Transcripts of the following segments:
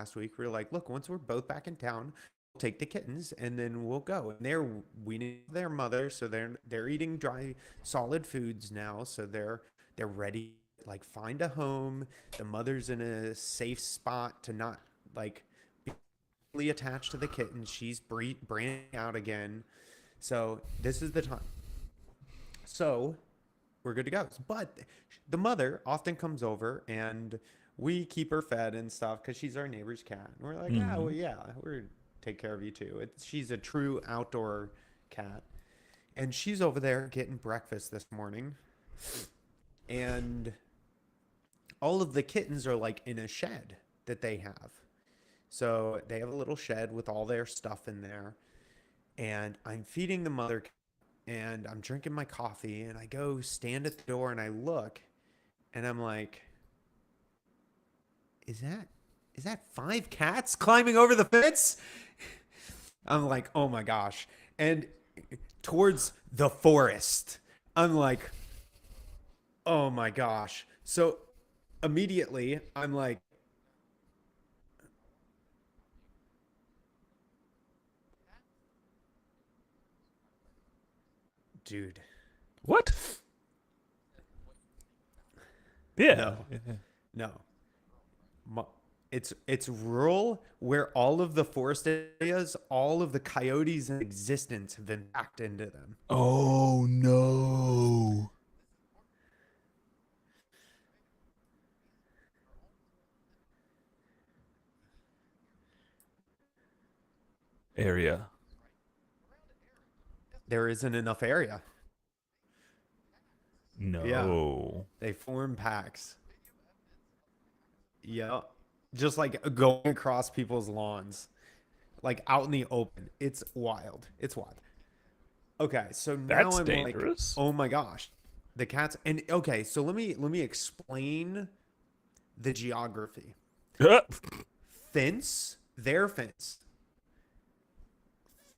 last week. We were like, look, once we're both back in town, we'll take the kittens and then we'll go. And they're weaning their mother, so they're eating dry, solid foods now. So they're ready, like find a home. The mother's in a safe spot to not like be really attached to the kitten. She's branching out again. So this is the time. So we're good to go. But the mother often comes over and we keep her fed and stuff because she's our neighbor's cat. And we're like, ah, well, yeah, we're take care of you too. She's a true outdoor cat. And she's over there getting breakfast this morning. And all of the kittens are like in a shed that they have. So they have a little shed with all their stuff in there. And I'm feeding the mother and I'm drinking my coffee and I go stand at the door and I look and I'm like, is that 5 cats climbing over the fence? I'm like, oh my gosh. And towards the forest, I'm like, oh my gosh. So immediately I'm like, dude, What? Yeah. no, no. It's rural where all of the forest areas, all of the coyotes in existence have been packed into them. Oh no. Area. There isn't enough area. Yeah, No. they form packs. Yeah, just like going across people's lawns, like out in the open. It's wild. It's wild. Okay, so now That's I'm like, dangerous. oh my gosh, the cats. And okay, so let me explain the geography. Fence, their fence.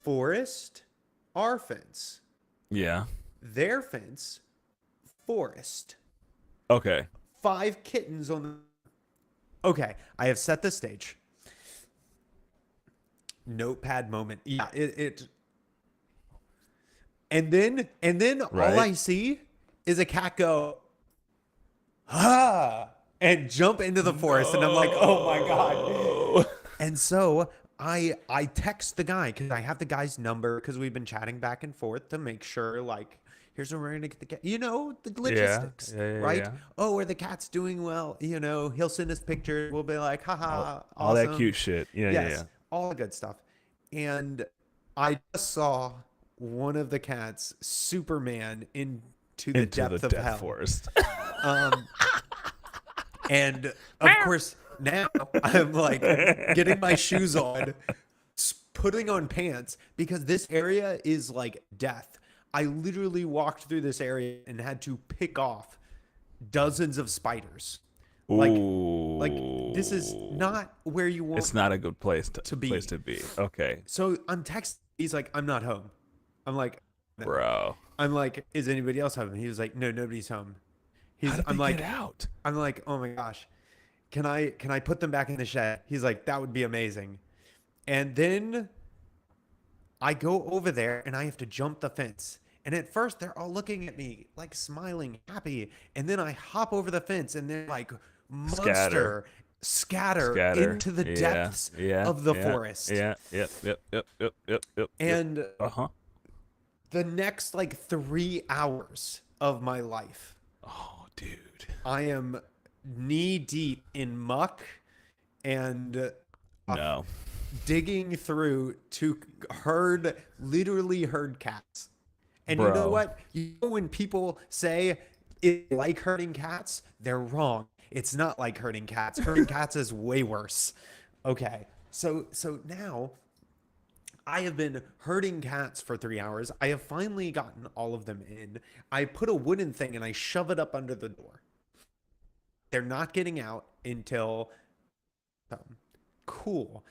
Forest, our fence. Yeah. Their fence, forest. Okay. 5 kittens on the. Okay, I have set the stage. Notepad moment. Yeah, it and then all I Right. see is a cat go, ah, and jump into the forest, and I'm like, oh my god. No. And so I text the guy because I have the guy's number because we've been chatting back and forth to make sure like here's where we're gonna get the cat. The Yeah. logistics, Yeah. Yeah. right? Yeah. Oh, are the cats doing well? He'll send us pictures. We'll be like, haha, All that awesome. cute shit. Yeah. Yeah. Yes, Yeah. all the good stuff. And I just saw one of the cats, Superman, into the Into the depth of death hell. forest. Um, and of course, now I'm like getting my shoes on, putting on pants because this area is like death. I literally walked through this area and had to pick off dozens of spiders. Like, like this is Ooh. not where you want It's not a good place to to place be. to be. Okay, So I'm texting. He's like, I'm not home. I'm like, no. bro. I'm like, is anybody else home? He was like, no, nobody's home. How did I'm they get like, out? oh my gosh, can I put them back in the shed? He's like, that would be amazing. And then I go over there and I have to jump the fence. And at first they're all looking at me like smiling, happy. And then I hop over the fence and they're like Scatter, monster scatter scatter. into the Yeah, depths yeah, of the yeah, forest. yeah. Yep, yep, yep, yep, yep, yep, yep. And Uh-huh. the next like 3 hours of my life, Oh, dude. I am knee deep in muck and No. digging through to literally herd cats. And you know Bro. what? You know when people say it's like herding cats, they're wrong. It's not like herding cats. Herding cats is way worse. Okay. So now I have been herding cats for 3 hours. I have finally gotten all of them in. I put a wooden thing and I shove it up under the door. They're not getting out until cool.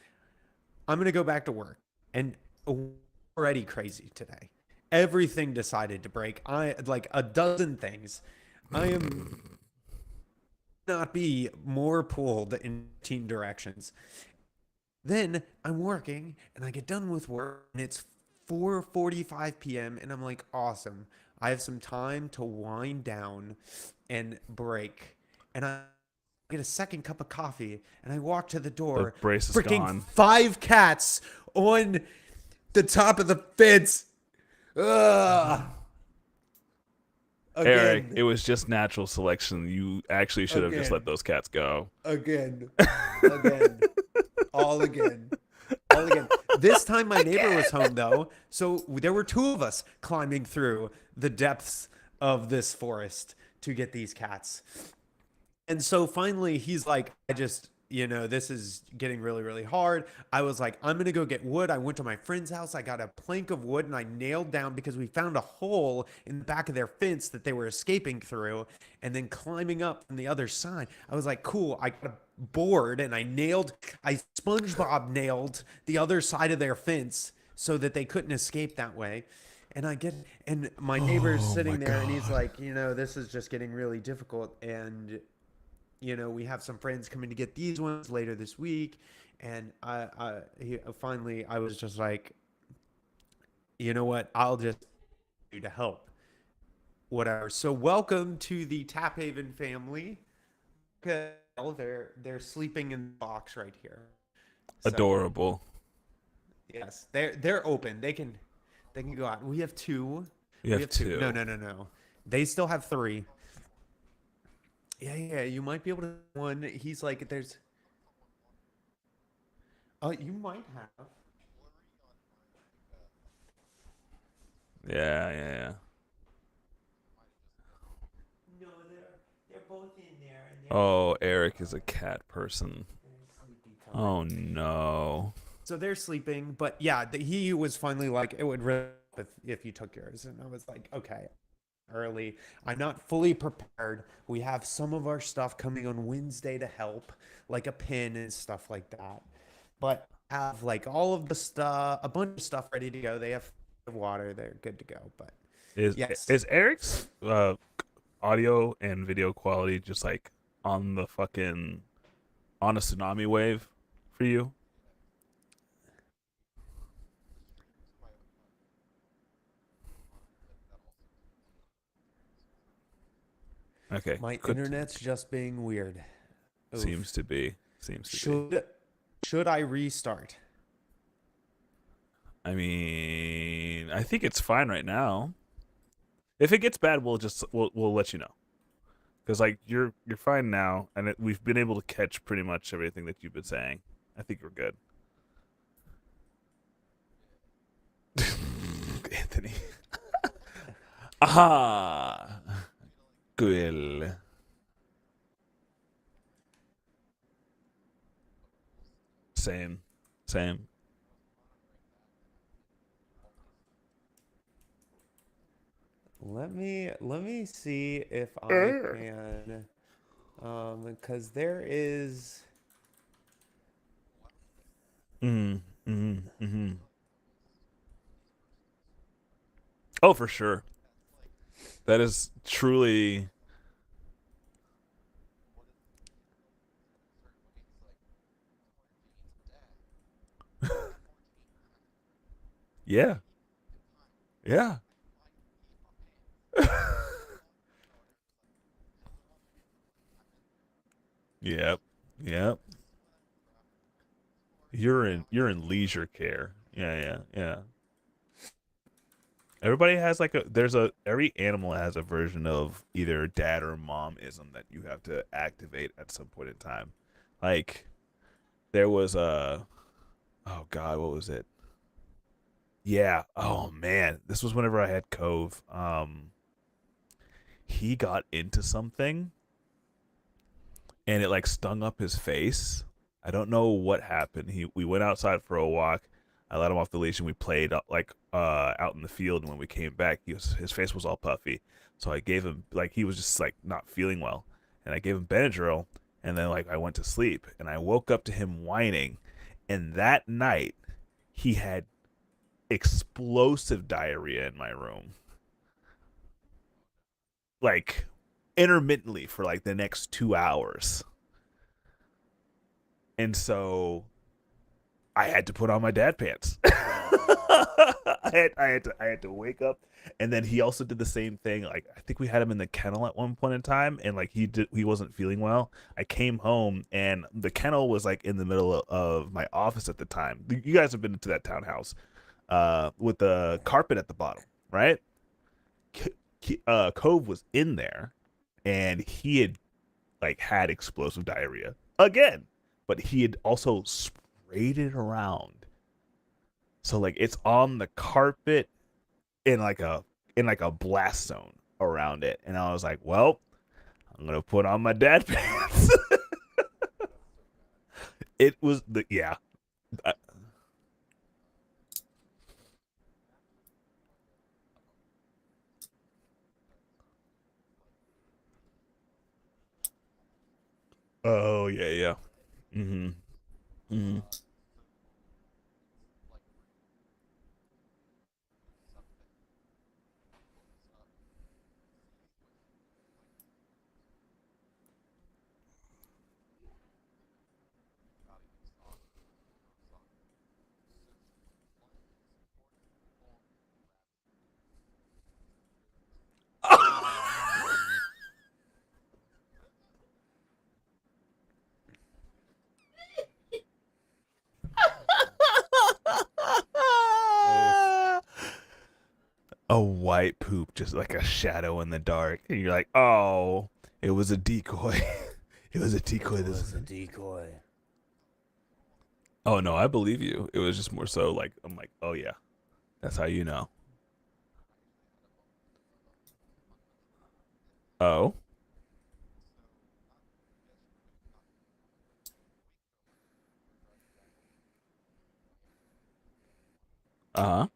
I'm gonna go back to work and already crazy today. Everything decided to break. I like a dozen things. I am not be more pulled in 10 directions. Then I'm working and I get done with work and it's 4:45 p.m. and I'm like, awesome. I have some time to wind down and break. And I get a second cup of coffee and I walk to the The door. brace is Freaking gone. 5 cats on the top of the fence. Ugh. Eric, it Again. was just natural selection. You actually should have just let Again. those cats go. Again. Again. All again. All again. This time my neighbor was home though, so there were two of us climbing through the depths of this forest to get these cats. And so finally he's like, I just, this is getting really, really hard. I was like, I'm gonna go get wood. I went to my friend's house. I got a plank of wood and I nailed down because we found a hole in the back of their fence that they were escaping through and then climbing up from the other side. I was like, cool. I got a board and I SpongeBob nailed the other side of their fence so that they couldn't escape that way. And my neighbor's Oh my sitting there and he's god. like, this is just getting really difficult. And we have some friends coming to get these ones later this week. And finally, I was just like, you know what? I'll just do to help. Whatever. So welcome to the Taphaven family. Okay. They're sleeping in the box right here. So Adorable. yes, they're open. They can go out. We have two. You We have have two. No, two. no, no, no. They still have three. Yeah, yeah. You might be able to one. He's like, there's. Oh, you might have. Yeah, yeah, yeah. No, they're both in there, and Oh, Eric is a cat person. they're sleepy time. Oh no. So they're sleeping, but yeah, he was finally like, it would really help if you took yours, and I was like, okay, early. I'm not fully prepared. We have some of our stuff coming on Wednesday to help, like a pin and stuff like that. But I have like all of the stuff, a bunch of stuff ready to go. They have water. They're good to go. But Is yes, is Eric's audio and video quality just like on the fucking on a tsunami wave for you? Okay, my good. internet's just being weird. Seems Oof. to be. Seems to be. Should I restart? I mean, I think it's fine right now. If it gets bad, we'll let you know. Because like you're fine now, and we've been able to catch pretty much everything that you've been saying. I think we're good. Anthony. Aha. Cool. Same. Same. Let me see if I can because there is Mm, mm, mm. Oh, for sure. That is truly. Yeah. Yeah. Yep. Yep. You're in leisure care. Yeah, yeah, yeah. Everybody has like a there's a every animal has a version of either dad or momism that you have to activate at some point in time. Like there was a oh god, what was it? Yeah. Oh man, this was whenever I had Cove. He got into something and it like stung up his face. I don't know what happened. We went outside for a walk. I let him off the leash and we played out in the field. And when we came back, his face was all puffy. So I gave him like he was just like not feeling well, and I gave him Benadryl. And then like I went to sleep and I woke up to him whining. And that night he had explosive diarrhea in my room, like intermittently for like the next 2 hours. And so I had to put on my dad pants. I had to wake up, and then he also did the same thing. Like I think we had him in the kennel at one point in time, and like he wasn't feeling well. I came home, and the kennel was like in the middle of my office at the time. You guys have been to that townhouse, with the carpet at the bottom, right? Cove was in there, and he had like had explosive diarrhea again, but he had also sprayed it around. So like it's on the carpet in like a blast zone around it, and I was like, well, I'm gonna put on my dad pants. It was the yeah. I- oh yeah, yeah. Mhm. Mhm. Oh, A white poop, just like a shadow in the dark, and you're like, oh, it was a decoy. It was a it decoy. This. was a decoy. Oh no, I believe you. It was just more so like I'm like, oh yeah, that's how you know. Oh, uh huh.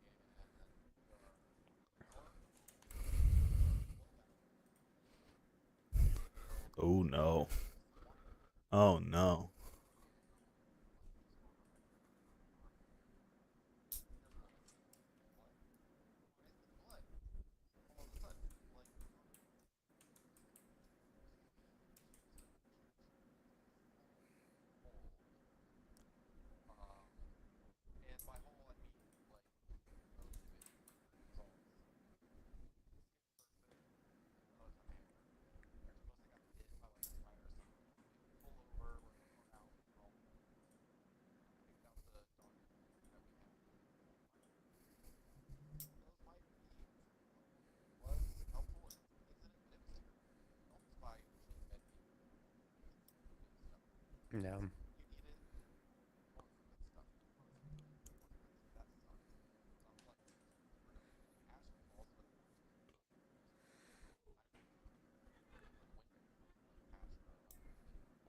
Oh no. Oh no. No.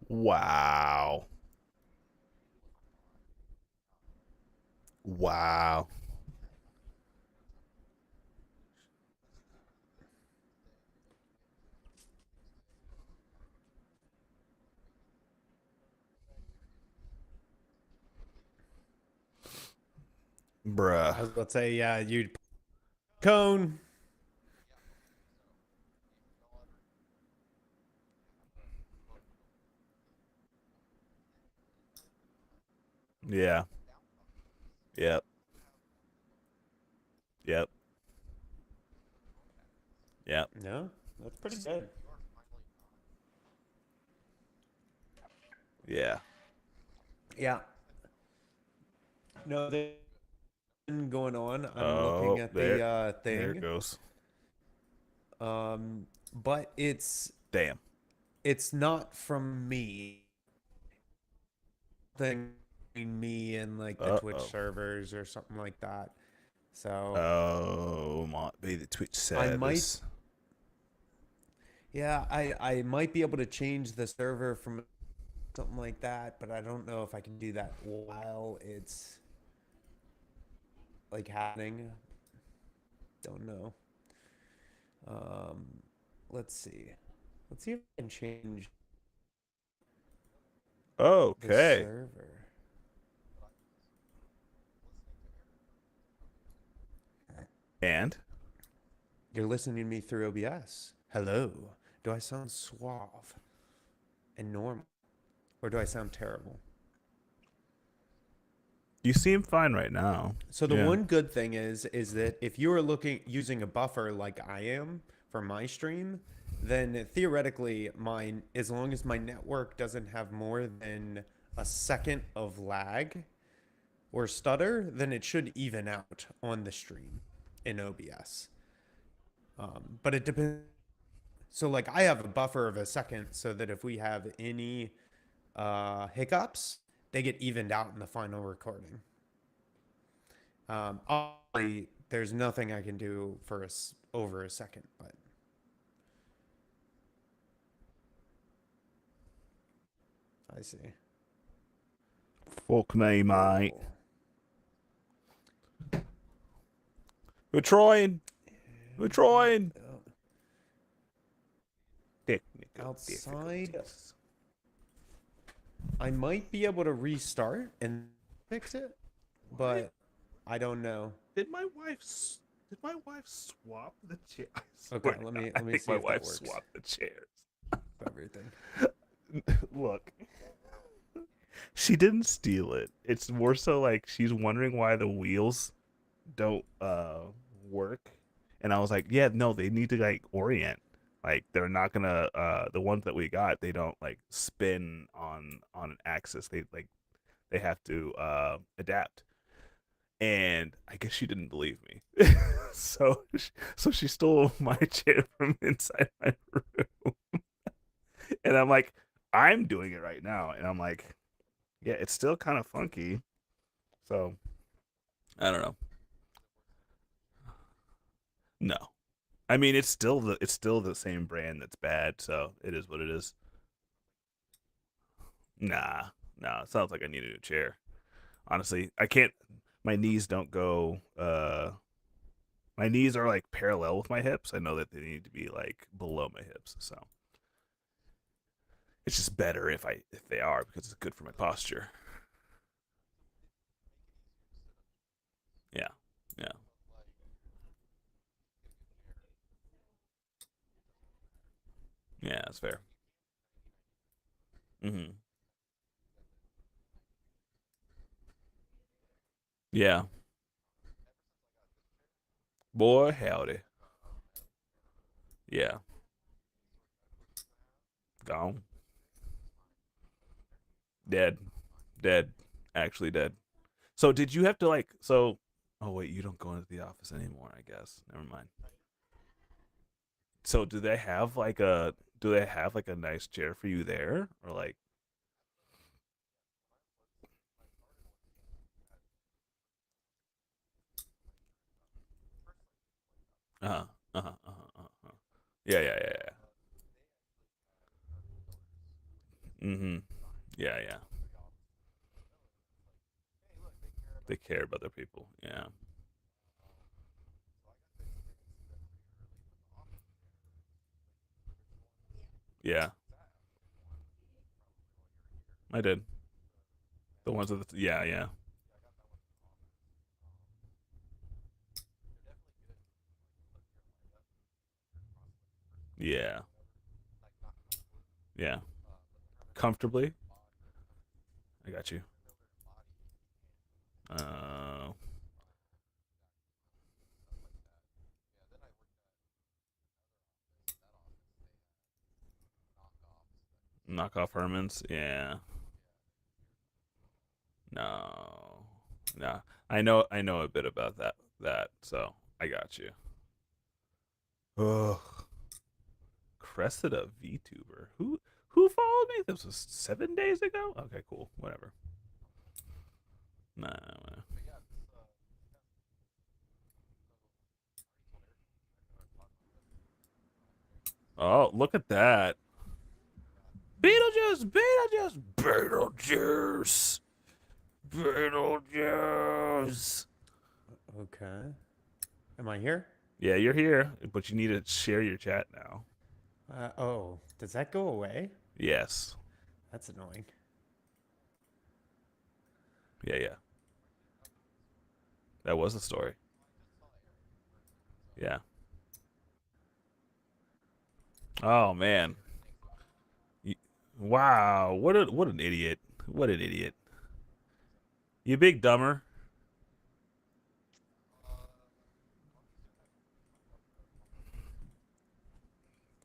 Wow. Wow. Bruh. I was about to say, yeah, you'd cone. Yeah. Yep. Yep. Yep. No, that's pretty good. Yeah. Yeah. No, there's been going on. I'm looking Oh, at the there it thing. goes. But Damn. it's not from me. Thing between me and like the Uh Twitch oh. servers or something like that. So Oh, might be the Twitch I might, service. yeah, I might be able to change the server from something like that, but I don't know if I can do that while it's like happening. Don't know. Um, let's see. Let's see if I can change the Okay. server. And You're listening to me through OBS. Hello. Do I sound suave and normal, or do I sound terrible? You seem fine right now. So the Yeah. one good thing is that if you are looking using a buffer like I am for my stream, then theoretically mine, as long as my network doesn't have more than a second of lag or stutter, then it should even out on the stream in OBS. But it depends. So like I have a buffer of a second so that if we have any hiccups, they get evened out in the final recording. Obviously, there's nothing I can do for over a second, but I see. Fuck me, mate. Oh, We're trying. We're trying. Technical outside, difficulties. I might be able to restart and fix it, What? but I don't know. Did my wife? Did my wife swap the chair? I Okay, swear to let God, me I let me think see my if that wife works. swapped the chairs. Everything. Look, she didn't steal it. It's more so like she's wondering why the wheels don't work. And I was like, yeah, no, they need to like orient. Like they're not gonna the ones that we got, they don't like spin on an axis. They have to adapt. And I guess she didn't believe me. So she stole my chair from inside my room. And I'm like, I'm doing it right now. And I'm like, yeah, it's still kind of funky. So I don't know. No. I mean, it's still the same brand that's bad, so it is what it is. Nah, nah. It sounds like I need a new chair. Honestly, I can't. My knees don't go. My knees are like parallel with my hips. I know that they need to be like below my hips, so it's just better if they are because it's good for my posture. Yeah, yeah, yeah. That's fair. Hmm. Yeah, boy, howdy. Yeah, gone, dead, dead, actually dead. So did you have to like so oh wait, you don't go into the office anymore, I guess. Never mind. So do they have like a nice chair for you there? Or like uh-huh. Uh-huh. Uh-huh. Uh-huh. Yeah, yeah, yeah, yeah. Mm-hmm. Yeah, yeah. They care about their people. Yeah. Yeah. I did. The ones with the yeah, yeah. Yeah. Yeah. Comfortably. I got you. Uh knock off Herman's. Yeah. No. No. I know a bit about that, so I got you. Ugh. Cressida VTuber. Who followed me? This was 7 days ago? Okay, cool. Whatever. Nah. Oh, look at that. Beetlejuice! Beetlejuice! Beetlejuice! Beetlejuice! Okay. Am I here? Yeah, you're here, but you need to share your chat now. Oh, does that go away? Yes. That's annoying. Yeah, yeah. That was the story. Yeah. Oh man. Wow. What an idiot. What an idiot. You big dumber.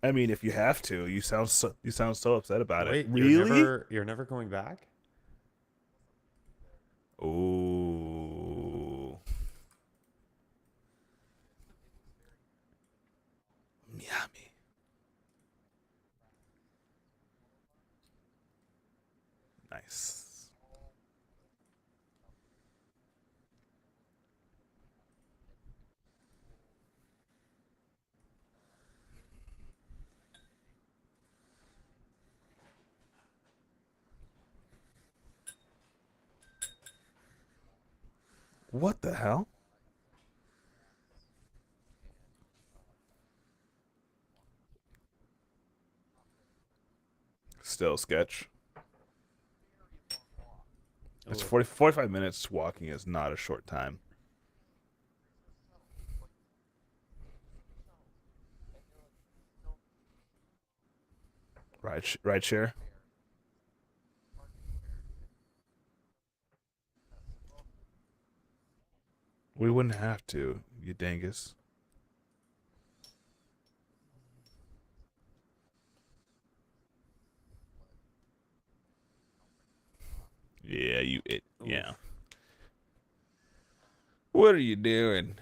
I mean, if you have to, you sound so upset about it. Wait, Really? you're never going back? Ooh, Miami. Nice. What the hell? Still sketch. It's Oh, 45 minutes walking is not a short time. Ride share. We wouldn't have to, you dingus. Yeah, you it. Yeah. oof. What are you doing?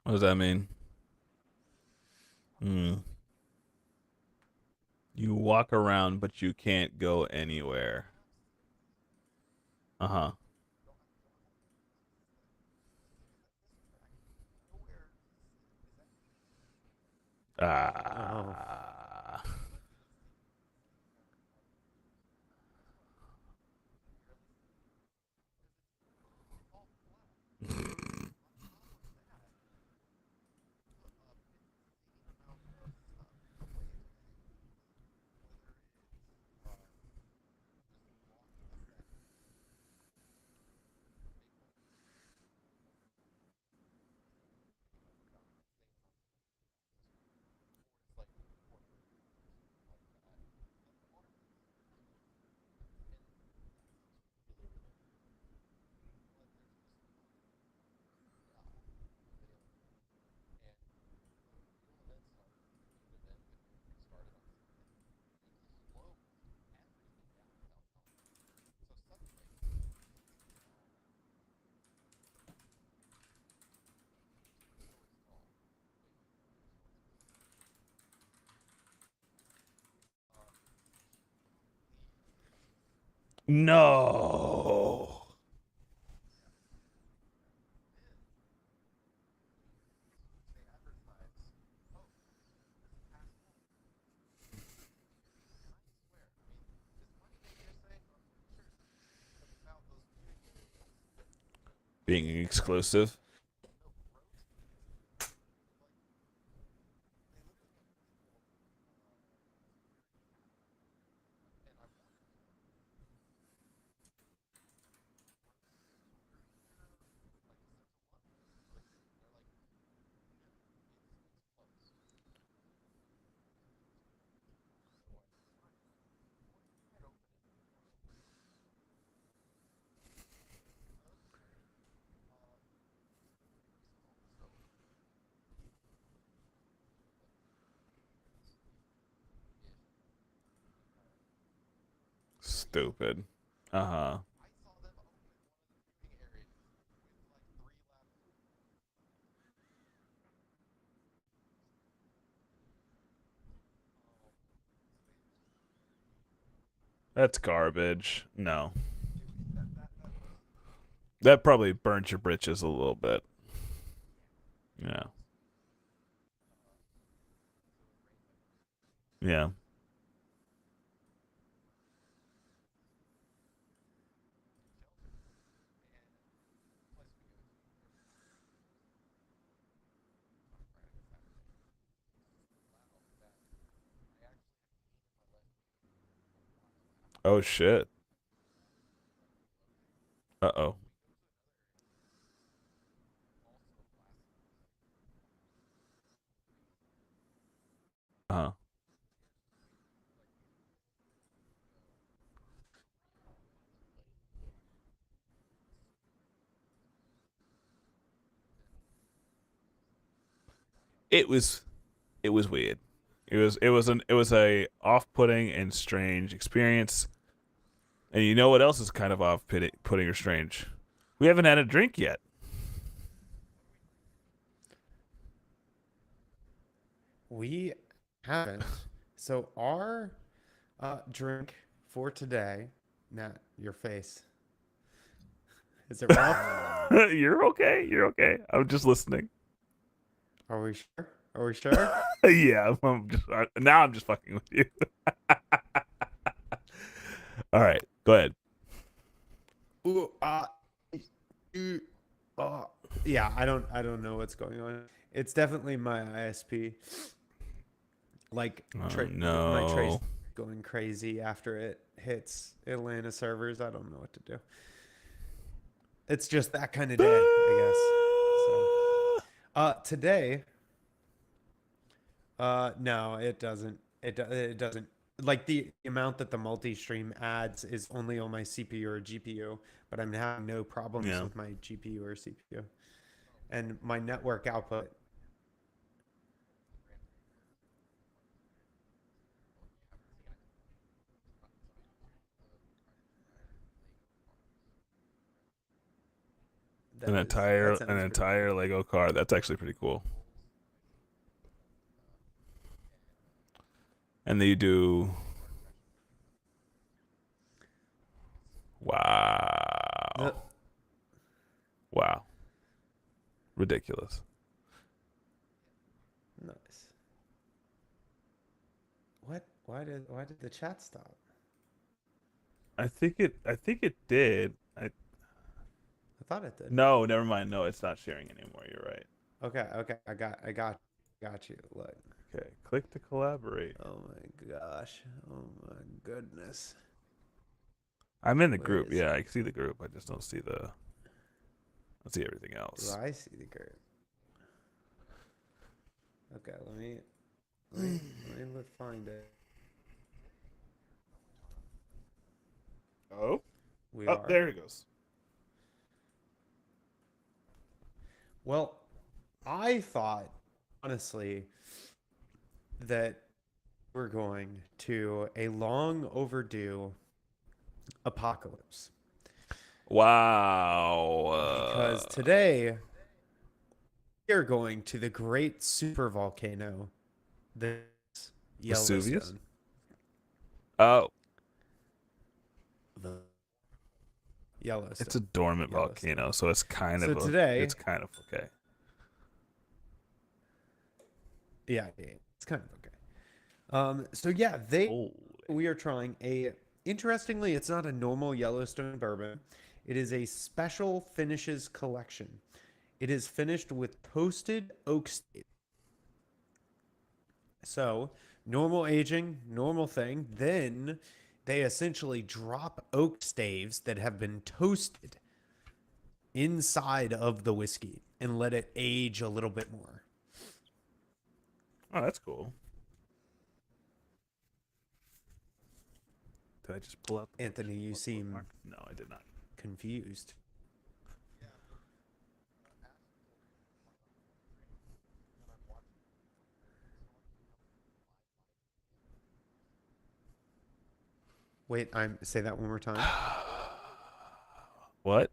What does that mean? Hmm. You walk around, but you can't go anywhere. Uh huh. Oh. Ah. No. Being exclusive. Stupid. Uh huh. That's garbage. No. That probably burnt your britches a little bit. Yeah. Yeah. Oh shit. Uh oh. Uh huh. it was weird. It was a off-putting and strange experience. And you know what else is kind of off-putting or strange? We haven't had a drink yet. We haven't. So our drink for today, Nat, your face. Is it rough? You're okay. You're okay. I'm just listening. Are we sure? Are we sure? Yeah, now I'm just fucking with you. All right, go ahead. Ooh, yeah, I don't know what's going on. It's definitely my ISP. Like Oh my trace no. going crazy after it hits Atlanta servers. I don't know what to do. It's just that kind of day, I guess. So, today, no, it doesn't. It doesn't. Like the amount that the multi-stream adds is only on my CPU or GPU, but I'm having no problems Yeah. with my GPU or CPU. And my network output. That An sounds pretty entire cool. Lego car. That's actually pretty cool. And then you do wow. The, Wow. Ridiculous. nice. What? Why did the chat stop? I think it did. I thought it did. No, never mind. No, it's not sharing anymore. You're right. Okay. I got you. Look. Okay. Click to collaborate. Oh my gosh. Oh my goodness. I'm in the Where group. is Yeah, it? I can see the group. I just don't see everything Do else. I see the group? Okay, let me find it. Oh. We Oh, are. there it goes. Well, I thought honestly that we're going to a long overdue apocalypse Wow. because today we are going to the great super volcano, the Vesuvius? Yellowstone. Oh, The it's a Yellowstone. dormant Yellowstone. volcano, so So today, it's kind of okay. yeah, it's kind of okay. So yeah, they Holy. we are trying a interestingly, it's not a normal Yellowstone bourbon. It is a special finishes collection. It is finished with toasted oak staves. So, normal aging, normal thing. Then they essentially drop oak staves that have been toasted inside of the whiskey and let it age a little bit more. Oh, that's cool. Did I just pull out the Anthony, you seem bookmark? No, I did not. confused. Wait, I'm say that one more time. What?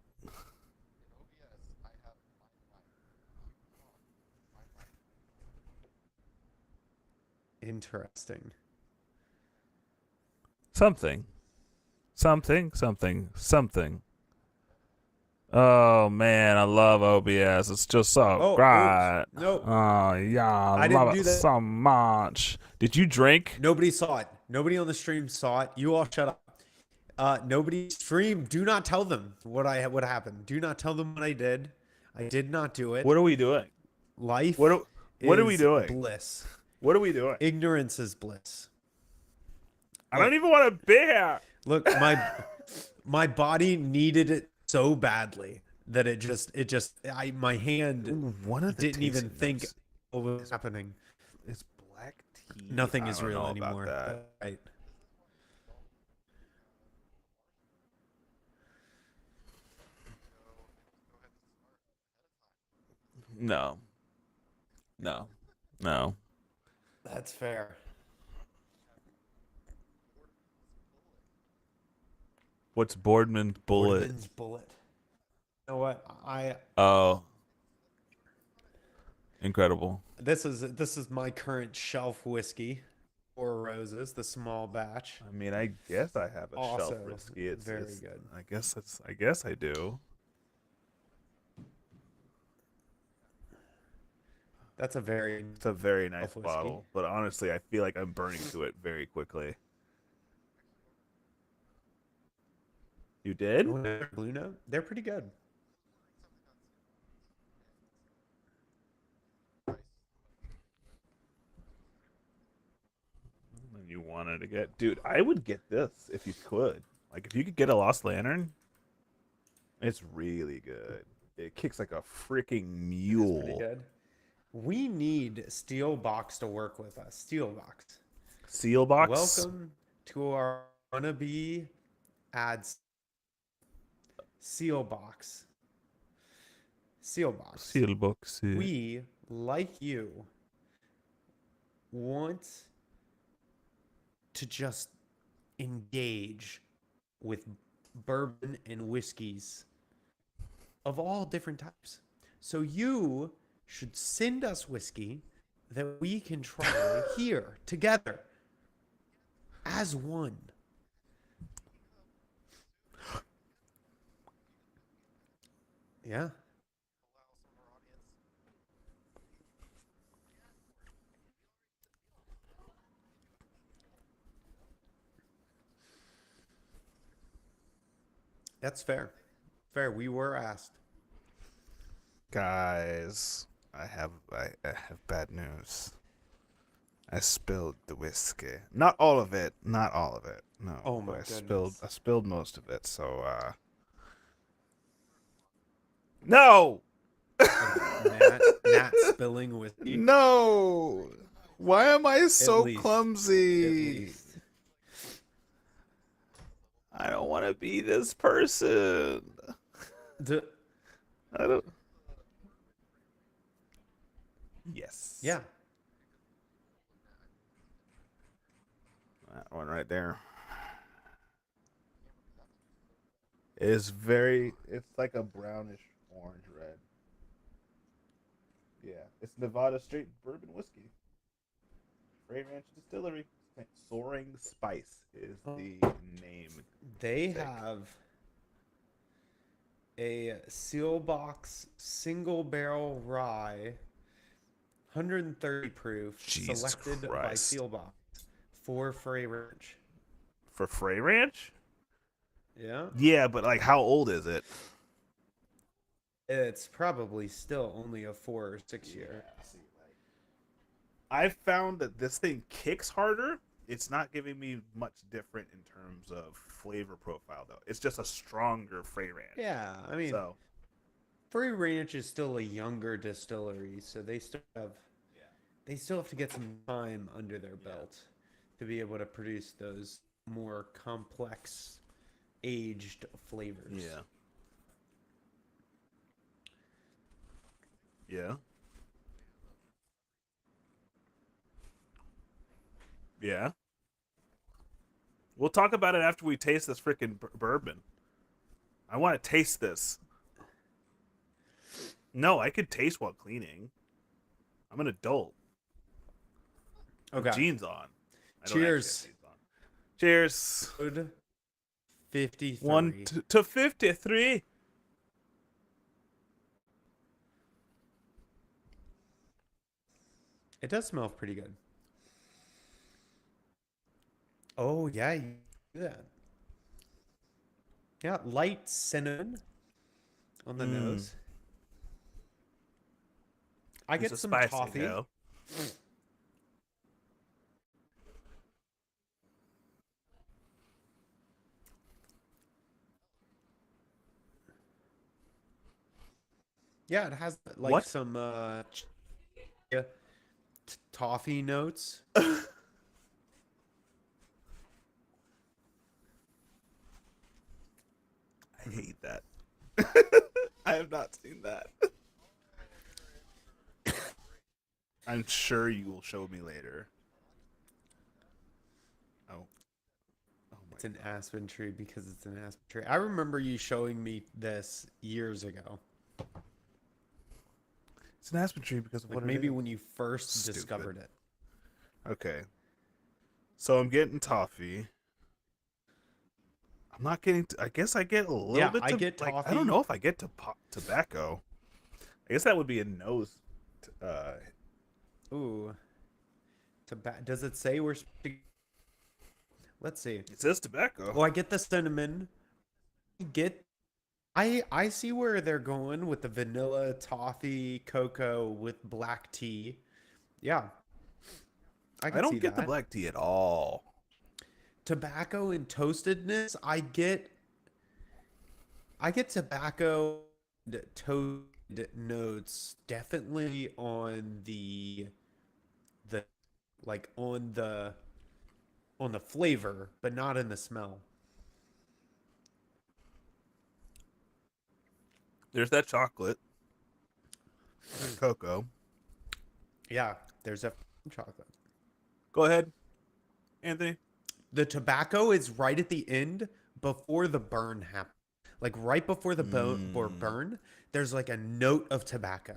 Interesting. Something. Something. Oh man, I love OBS. It's just so Oh, oops. great. Nope. Oh yeah, I I didn't love do it that. so much. Did you drink? Nobody saw it. Nobody on the stream saw it. You all shut up. Nobody stream. Do not tell them what happened. Do not tell them what I did. I did not do it. What are we doing? Life What are we is doing? bliss. What are we doing? Ignorance is bliss. I Look, don't even want to be here. look, my body needed it so badly that I my hand Ooh, one of the didn't even tasting think notes what was happening. is black tea. Nothing I is don't real know about anymore. that. Right. No, no, No. That's fair. What's Boardman's Bullet? Boardman's Bullet. You know what? Oh, incredible. This is my current shelf whiskey. Four Roses, the small batch. I mean, I guess I have a shelf Also whiskey. very good. I guess I do. That's a very It's a very nice shelf whiskey. bottle, but honestly, I feel like I'm burning through it very quickly. You did? Oh, no, Blue Note. They're pretty good. And you wanted to get, dude, I would get this if you could. Like, if you could get a Lost Lantern, it's really good. It kicks like a freaking It is pretty mule. good. We need Steelbox to work with us. Steelbox. Seal box? Welcome to our wannabe ads. Sealbox. Sealbox. Seal box. Yeah. We, like you, want to just engage with bourbon and whiskeys of all different types. So you should send us whiskey that we can try here together as one. Yeah. That's fair. Fair. We were asked. Guys, I have bad news. I spilled the whiskey. Not all of it. Not all of it. No. Oh but my I goodness. spilled most of it. So no. Nat spilling whiskey. No. Why am I so least. At clumsy? least. I don't want to be this person. I don't. Yes. Yeah. That one right there. It's very. It's like a brownish orange red. Yeah, it's Nevada straight bourbon whiskey. Frey Ranch Distillery. Soaring Spice is the name. They have a Sealbox single barrel rye, 130 proof, Jesus selected Christ. by Sealbox for Frey Ranch. For Frey Ranch? Yeah. Yeah, but like, how old is it? It's probably still only a 4 or 6 year. I found that this thing kicks harder. It's not giving me much different in terms of flavor profile, though. It's just a stronger Frey Ranch. Yeah, I mean, So, Frey Ranch is still a younger distillery, so they still have to get some time under their belt to be able to produce those more complex aged flavors. yeah. Yeah. Yeah. We'll talk about it after we taste this freaking bourbon. I want to taste this. No, I could taste while cleaning. I'm an adult. Okay. Jeans on. I don't Cheers. actually have jeans on. Cheers. Good 53. 1 to 53. It does smell pretty good. Oh, yeah, you do that. Yeah, light cinnamon on the nose. I get some toffee. Though. Yeah, it has like What? some toffee notes. I hate that. I have not seen that. I'm sure you will show me later. Oh, oh my It's an god. aspen tree because it's an aspen tree. I remember you showing me this years ago. It's an aspen tree because of Like what it maybe is. when you first Stupid. discovered it. Okay. So I'm getting toffee. I'm not getting. I guess I get a little Yeah, bit I to get like. I don't toffee. know if I get to tobacco. I guess that would be a nose. Uh, Ooh. Does it say we're supposed to... Let's see. it says tobacco. Oh, I get the cinnamon. Get I see where they're going with the vanilla, toffee, cocoa with black tea. Yeah, I I could see don't get the that. black tea at all. Tobacco and toastedness, I get tobacco and toasted notes definitely on the like on the flavor, but not in the smell. There's that chocolate, that cocoa. Yeah, there's a chocolate. Go ahead, Anthony. The tobacco is right at the end before the burn happens. Like right before the Mm, burn, there's like a note of tobacco.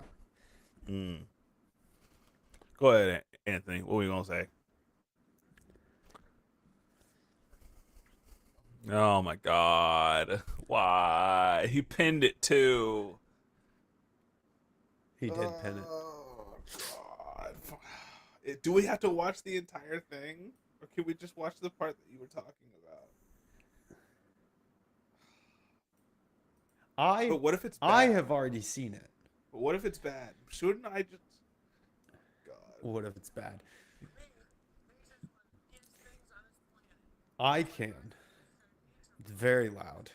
mm. Go ahead, Anthony. What were you gonna say? Oh my god. Why? He pinned it too. He did pin it. Oh god. Do we have to watch the entire thing? Or can we just watch the part that you were talking about? I But what if it's I bad? have already seen it. But what if it's bad? Shouldn't I just God. What if it's bad? I can. It's very loud.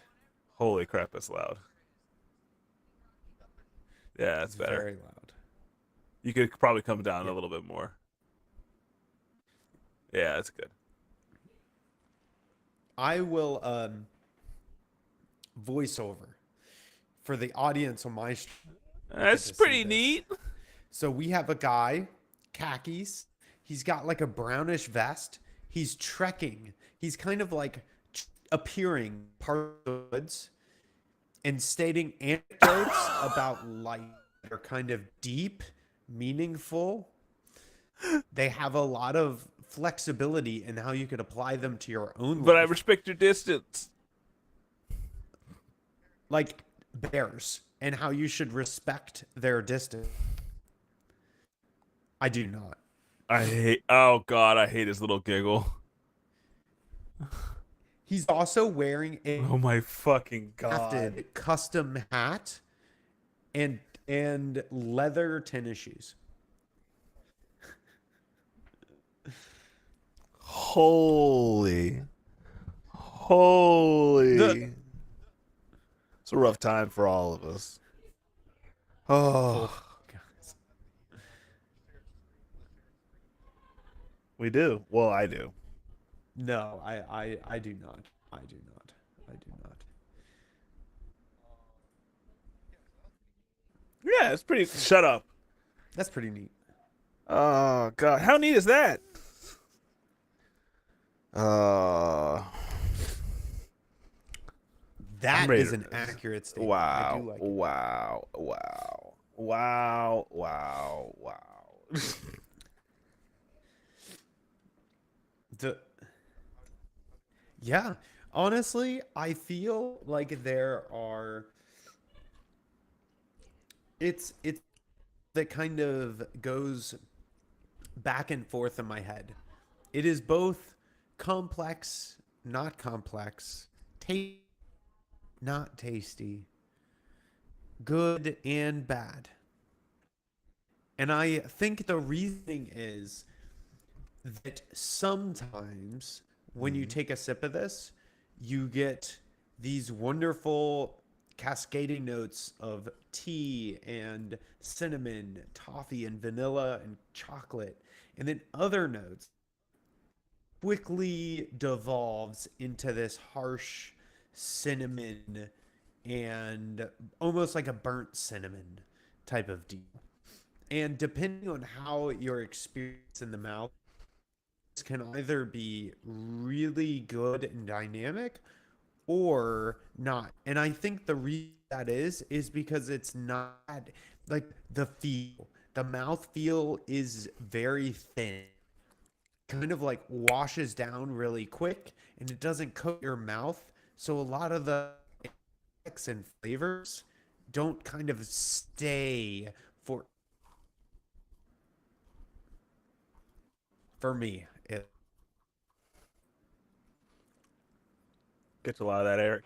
Holy crap, that's loud. Yeah, It's that's better. very loud. You could probably come down a Yeah. little bit more. Yeah, that's good. I will voiceover for the audience on my stream. Get That's to see pretty this. neat. So we have a guy, khakis. He's got like a brownish vest. He's trekking. He's kind of like appearing part of the woods and stating anecdotes about life that are kind of deep, meaningful. They have a lot of flexibility in how you could apply them to your own But I life, respect your distance. like bears, and how you should respect their distance. I do not. I hate. Oh God, I hate his little giggle. He's also wearing a Oh my fucking God. crafted custom hat and leather tennis shoes. Holy, The holy. It's a rough time for all of us. oh, Oh, guys. we do. Well, I do. No, I do not. I do not. I do not. Yeah, it's pretty. Shut up. That's pretty neat. Oh God, how neat is that? Uh, I'm That ready is to. an accurate statement. I do Wow, like it. wow, wow, wow, wow, wow. The Yeah, honestly, I feel like there are it's that kind of goes back and forth in my head. It is both complex, not complex, tasty, not tasty, good and bad. And I think the reasoning is that sometimes when you Mhm. take a sip of this, you get these wonderful cascading notes of tea and cinnamon, toffee and vanilla and chocolate. And then other notes quickly devolves into this harsh cinnamon and almost like a burnt cinnamon type of deal. And depending on how your experience in the mouth can either be really good and dynamic or not. And I think the reason that is because it's not like the mouth feel is very thin, kind of like washes down really quick, and it doesn't coat your mouth. So a lot of the effects and flavors don't kind of stay for me. Gets a lot of that, Eric.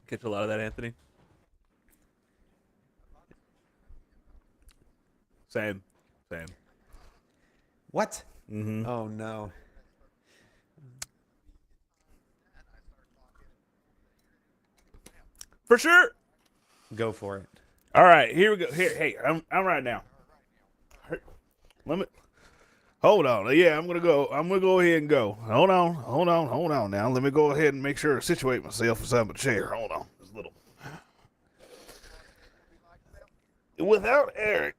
Gets a lot of that, Anthony. Same. Same. What? Mm-hmm. Oh no. For sure. Go for it. All right, here we go. Here, hey, I'm right now. Let me hold on. Yeah, I'm gonna go. I'm gonna go ahead and go. Hold on. Now, let me go ahead and make sure to situate myself inside my chair. Hold on, just a little. Without Eric,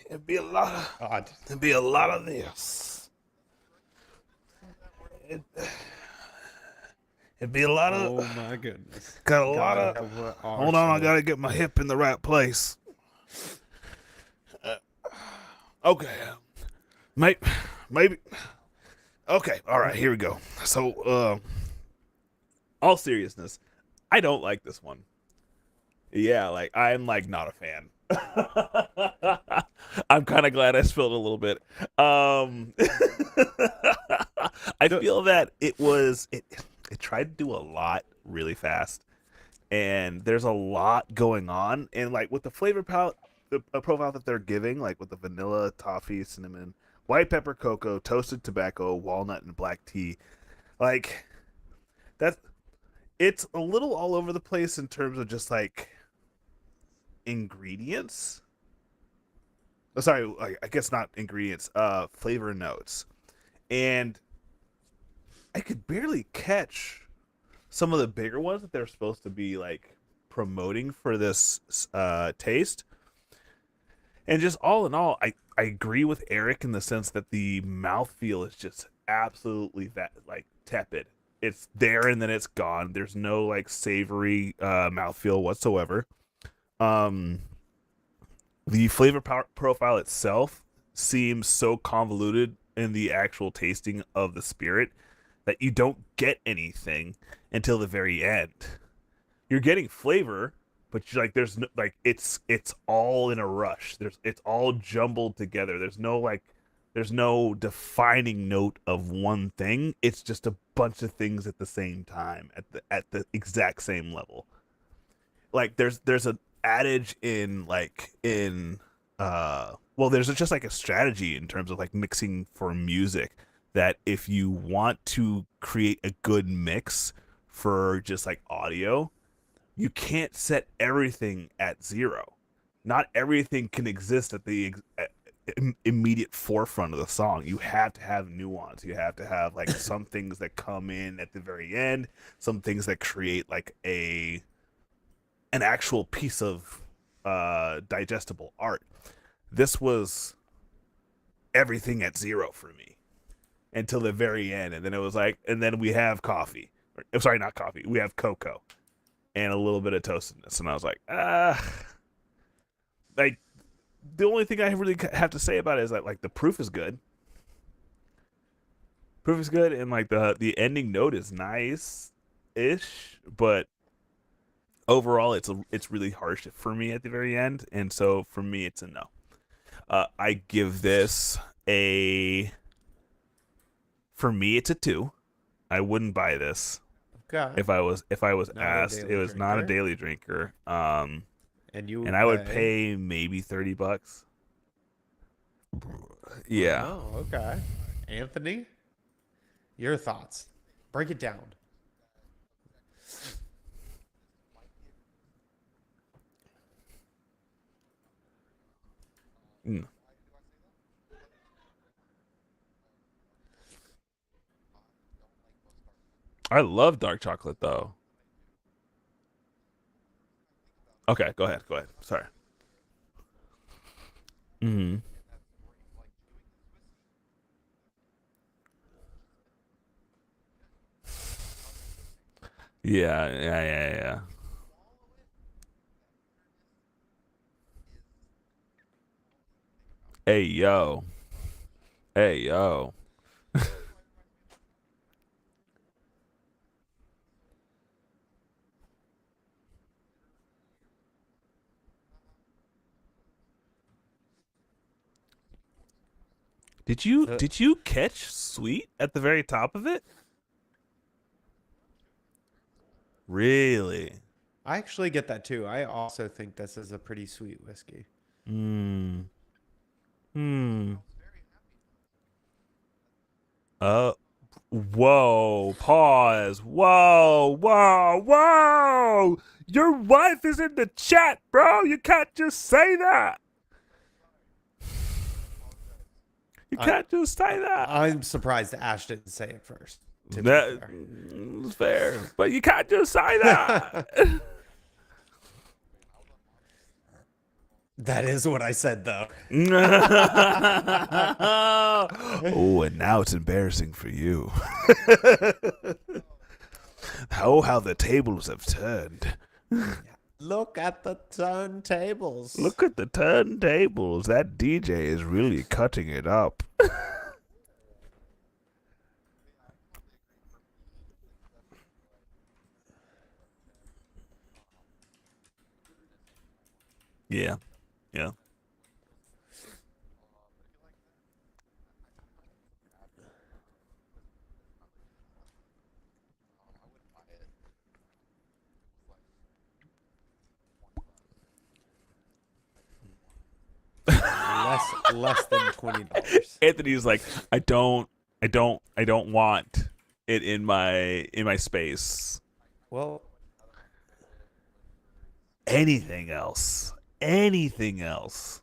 it'd be a lot of. God. It'd be a lot of this. It'd be a lot of. Oh my goodness. Got a lot of. Hold on, I gotta get my hip in the right place. Okay. Maybe. Okay, all right, here we go. So, all seriousness, I don't like this one. Yeah, like, I'm, like, not a fan. I'm kind of glad I spilled a little bit. I feel that it tried to do a lot really fast, and there's a lot going on, and, like, with the flavor palette, the profile that they're giving, like with the vanilla, toffee, cinnamon, white pepper, cocoa, toasted tobacco, walnut, and black tea, like that, it's a little all over the place in terms of just like ingredients. Sorry, I guess not ingredients. Flavor notes, and I could barely catch some of the bigger ones that they're supposed to be like promoting for this taste. And just all in all, I agree with Eric in the sense that the mouthfeel is just absolutely that like tepid. It's there and then it's gone. There's no like savory mouthfeel whatsoever. Um, the flavor profile itself seems so convoluted in the actual tasting of the spirit that you don't get anything until the very end. You're getting flavor, but you're like there's no, like it's all in a rush. It's all jumbled together. There's no defining note of one thing. It's just a bunch of things at the same time at the exact same level. Like there's an adage in well, there's just like a strategy in terms of like mixing for music that if you want to create a good mix for just like audio, you can't set everything at zero. Not everything can exist at the immediate forefront of the song. You have to have nuance. You have to have like some things that come in at the very end, some things that create like an actual piece of digestible art. This was everything at zero for me until the very end, and then it was like, and then we have coffee. I'm sorry, not coffee. We have cocoa and a little bit of toastedness, and I was like, like the only thing I really have to say about it is that like the proof is good. Proof is good, and like the ending note is nice-ish, but overall it's really harsh for me at the very end, and so for me it's a no. I give this for me it's a 2. I wouldn't buy this. Okay. If I was Not asked. It was not a daily drinker. And I would pay maybe $30. Yeah. Oh, okay. Anthony, your thoughts. Break it down. Mm. I love dark chocolate though. Okay, go ahead. Sorry. Mm-hmm. Yeah, yeah, yeah, yeah. Hey, yo. Hey, yo. The, Did you catch sweet at the very top of it? Really? I actually get that too. I also think this is a pretty sweet whiskey. Hmm. Hmm. Uh. Whoa. Pause. Whoa. Whoa. Whoa. Your wife is in the chat, bro. You can't just say that. You I can't just say that. I'm surprised Ash didn't say it first, to be That fair. is fair, but you can't just say that. That is what I said though. Oh, and now it's embarrassing for you. How the tables have turned. Look at the turntables. Look at the turntables. That DJ is really cutting it up. Yeah, yeah. Less than $20. Anthony's like, I don't want it in my space. Well, Anything else? Anything else?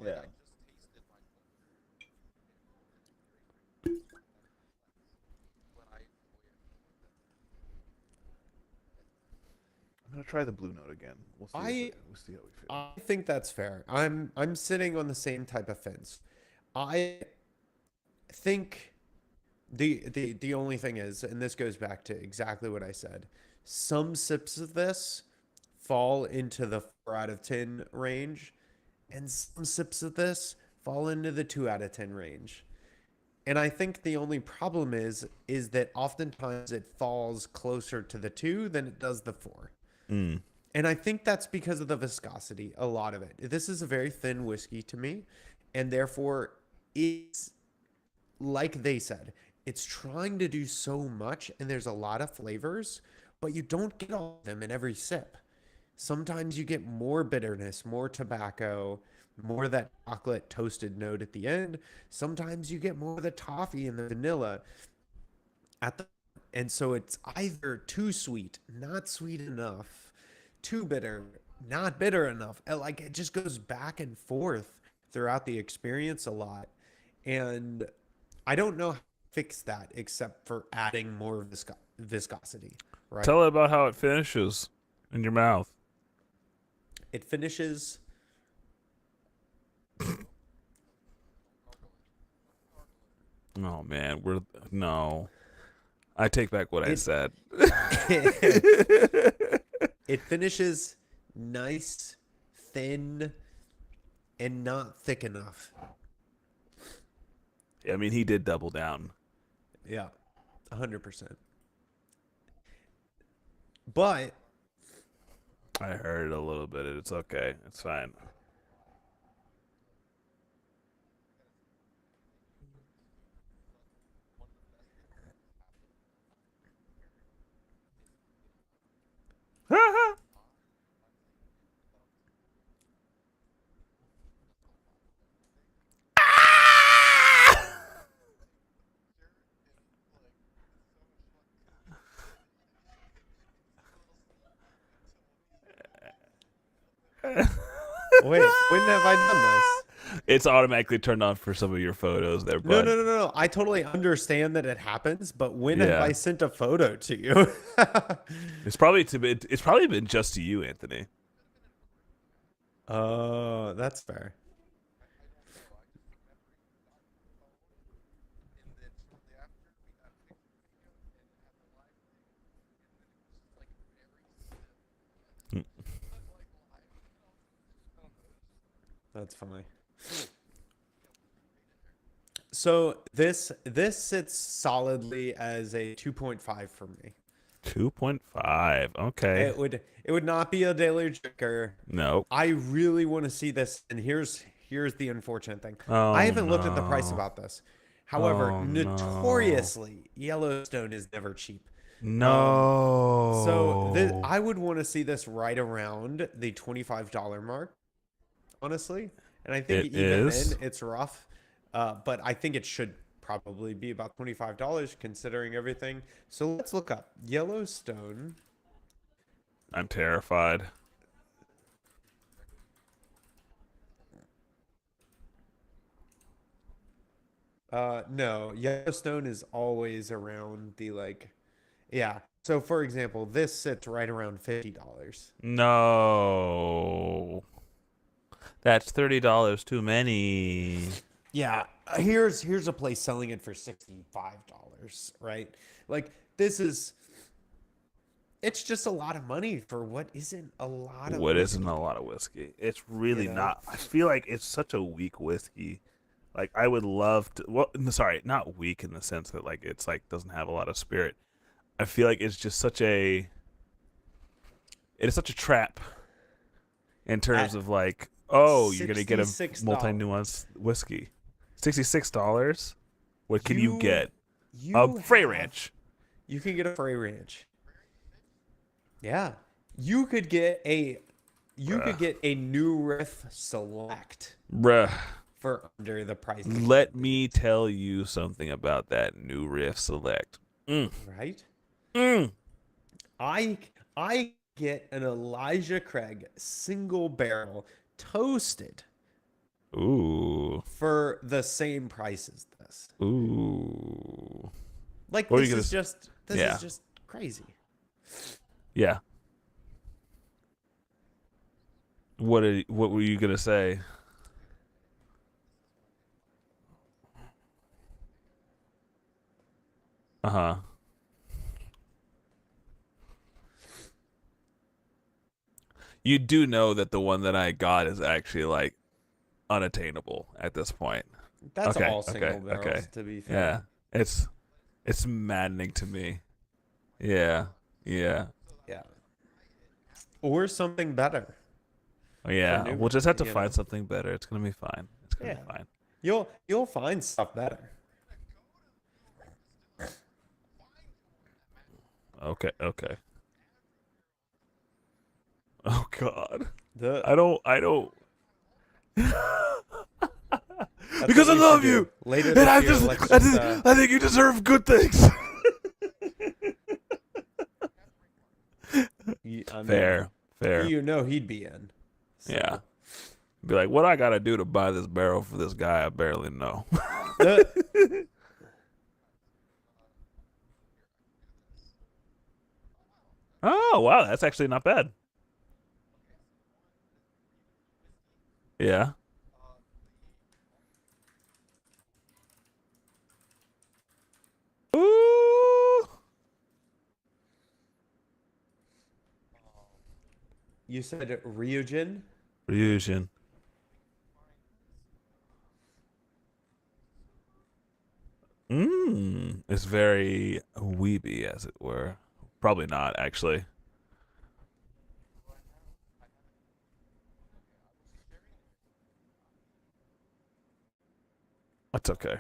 yeah. I'm gonna try the blue note again. I We'll see how we feel. I think that's fair. I'm sitting on the same type of fence. I think the only thing is, and this goes back to exactly what I said, some sips of this fall into the 4 out of 10 range, and some sips of this fall into the 2 out of 10 range. And I think the only problem is that oftentimes it falls closer to the 2 than it does the 4. Mm. And I think that's because of the viscosity, a lot of it. This is a very thin whiskey to me, and therefore it's like they said, it's trying to do so much and there's a lot of flavors, but you don't get all of them in every sip. Sometimes you get more bitterness, more tobacco, more of that chocolate toasted note at the end. Sometimes you get more of the toffee and the vanilla at the and so it's either too sweet, not sweet enough, too bitter, not bitter enough. Like it just goes back and forth throughout the experience a lot. And I don't know how to fix that except for adding more viscosity, right? Tell it about how it finishes in your mouth. It finishes. Oh man, we're no. I take back what I It said. it finishes nice, thin, and not thick enough. I mean, he did double down. Yeah, 100%. But I heard a little bit. It's okay. It's fine. wait, when have I done this? It's automatically turned on for some of your photos there, No, bud. no, no, no, no. I totally understand that it happens, but when have Yeah. I sent a photo to you? It's probably been just to you, Anthony. Oh, that's fair. Mm. That's funny. So this sits solidly as a 2.5 for me. 2.5. Okay. It would not be a daily drinker. Nope. I really want to see this, and here's the unfortunate thing. I Oh haven't looked at the price no. about this. However, Oh no. notoriously, Yellowstone is never cheap. So No. I would want to see this right around the $25 mark, honestly. And I think It even then is. it's rough. But I think it should probably be about $25 considering everything. So let's look up Yellowstone. I'm terrified. No, Yellowstone is always around the like, yeah. So for example, this sits right around $50. No. That's $30 too many. Yeah, here's a place selling it for $65, right? Like this is it's just a lot of money for what isn't a lot of What isn't a whiskey, lot of whiskey? It's you really know? not. I feel like it's such a weak whiskey. Like I would love to. Well, sorry, not weak in the sense that like it's like doesn't have a lot of spirit. I feel like it's just such a. It is such a trap in terms At of like, oh, you're gonna get a $66, multi-nuanced whiskey. $66. What can you you get? A you Frey have Ranch. you can get a Frey Ranch. Yeah. You could get a you Bruh. could get a new riff select Bruh. for under the price of one Let of me these, tell you something about that new Riff Select. Mm. right? Mm. I I get an Elijah Craig single barrel toasted Ooh. for the same price as this. Ooh. Like What are you gonna? this is Yeah. just crazy. Yeah. What were you gonna say? Uh huh. You do know that the one that I got is actually like unattainable at this point. That's Okay. all Okay. single Okay. barrels to be Yeah. fair. It's maddening to me. Yeah. Yeah. Yeah. Or something better for Yeah. We'll newer, just have to you find know. something better. It's gonna be fine. It's gonna be Yeah. fine. You'll find stuff better. Okay. Okay. Oh God. The I don't That's because what I we should love do. you. Later And this year, let's just I think you deserve good things. I mean, Fair. Fair. you know he'd be in. Yeah. So Be like, what I gotta do to buy this barrel for this guy I barely know. the Oh wow, that's actually not bad. Yeah. Ooh. you said Ryujin? Fusion. It's very weeby, as it were. Probably not, actually. That's okay.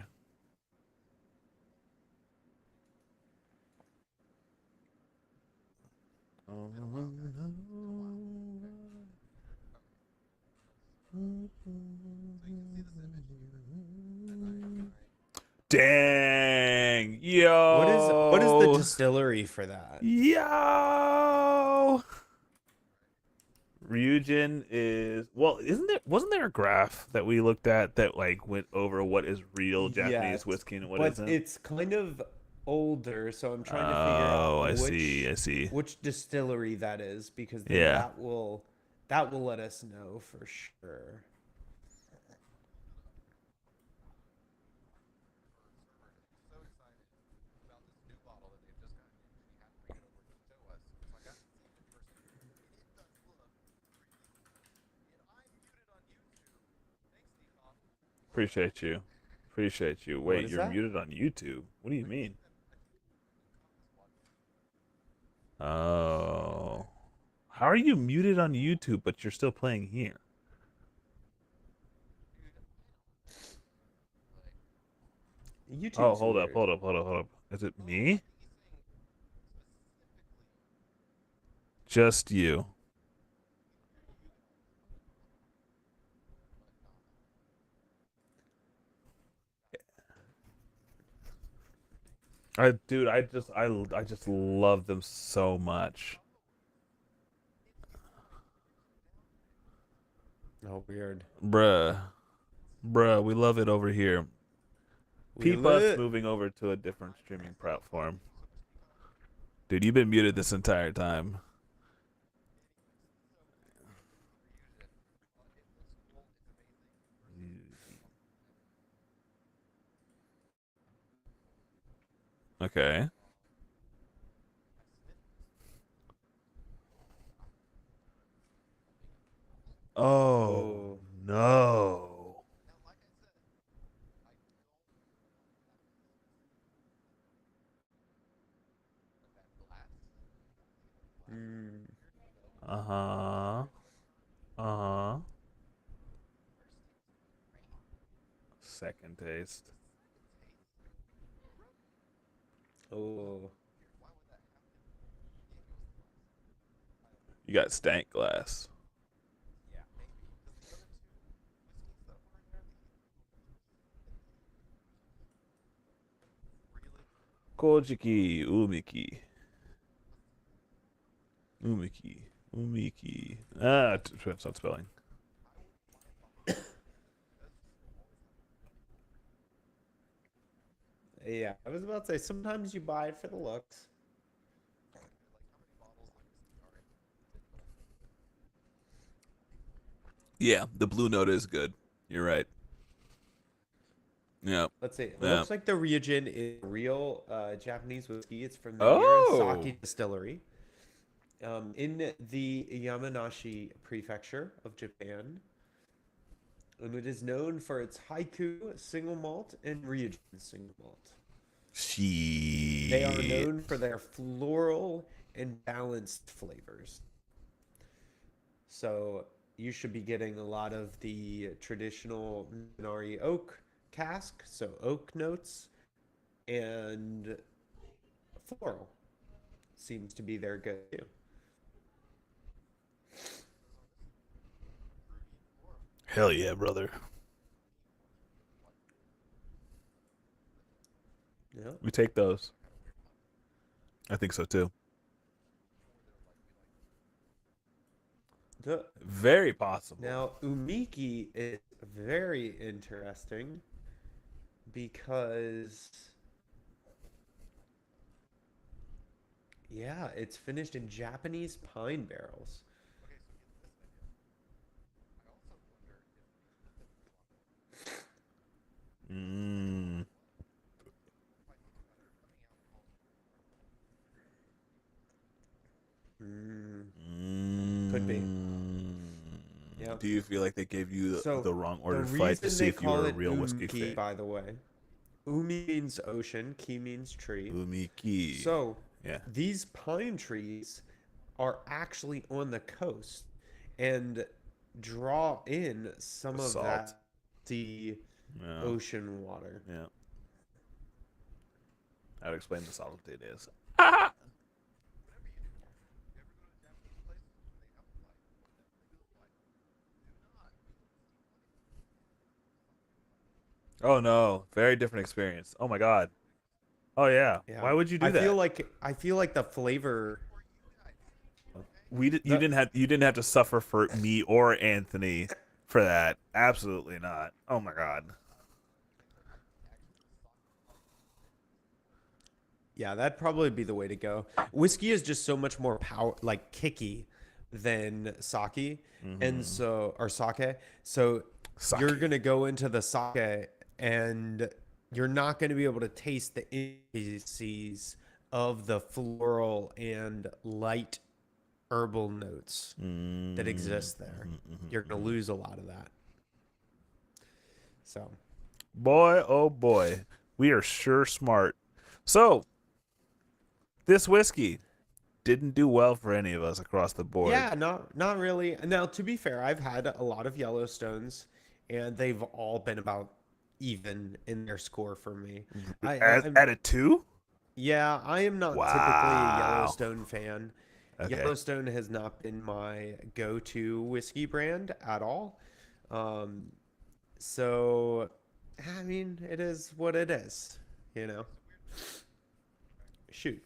Dang. What is the Yo. distillery for that? Yo. Ryujin is well, isn't there wasn't there a graph that we looked at that like went over what is real Yes, Japanese whiskey and what but isn't? it's kind of older, so I'm trying to figure out Oh, I see. I see. which distillery that is because then Yeah. that will That will let us know for sure. Appreciate you. Appreciate you. What Wait, is you're that? muted on YouTube. What do you mean? Oh. How are you muted on YouTube, but you're still playing here? Oh, YouTube's hold up, weird. hold up, hold up, hold up. Is it me? Just you. Dude, I just love them so much. Oh, weird. Bruh. Bruh, we love it over here. We Peep us lit. moving over to a different streaming platform. Dude, you've been muted this entire time. Okay. Oh, Oh. no. Mm. Uh-huh. Uh-huh. Second taste. Oh. You got stank glass. Kojiki, Umiki. Umiki. Umiki. Ah, it's not spelling. Yeah, I was about to say sometimes you buy it for the looks. Yeah, the blue note is good. You're right. Yeah. Let's see. It Yeah. looks like the Ryujin is real Japanese whiskey. It's from the Oh. Murasaki distillery in the Yamanashi prefecture of Japan. And it is known for its haiku single malt and Ryujin single malt. They are Shit. known for their floral and balanced flavors. So you should be getting a lot of the traditional Minari oak cask, so oak notes, and floral seems to be their go-to. Hell yeah, brother. Yeah. We take those. I think so too. The, Very possible. now, umiki is very interesting because, yeah, it's finished in Japanese pine barrels. Mm. Mm, could be. Mm. Yeah. Do you feel like they gave you So the wrong the ordered fight to reason see they if you were call a it real whiskey umiki, fan? by the way, umi means ocean, ki means tree. Umiki. So Yeah. these pine trees are actually on the coast and draw in The some of salt. that the Yeah. ocean water. Yeah. I would explain the salt it is. Oh no. Very different experience. Oh my god. Oh yeah. Yeah. Why would you do that? I feel like the flavor You the didn't have to suffer for me or Anthony for that. Absolutely not. Oh my god. yeah, that'd probably be the way to go. Whiskey is just so much more power like kicky than sake, and Mm-hmm. so or sake. So you're Sake. gonna go into the sake, and you're not gonna be able to taste the intricacies of the floral and light herbal notes that Mm-hmm. exist there. You're gonna Mm-hmm. lose a lot of that. So Boy, oh boy, we are sure smart. So this whiskey didn't do well for any of us across the board. yeah, not really. Now, to be fair, I've had a lot of Yellowstones, and they've all been about even in their score for me. I'm At a two? yeah, I am not typically a Wow. Yellowstone fan. Okay. Yellowstone has not been my go-to whiskey brand at all. Um, so I mean, it is what it is, you know. Shoot.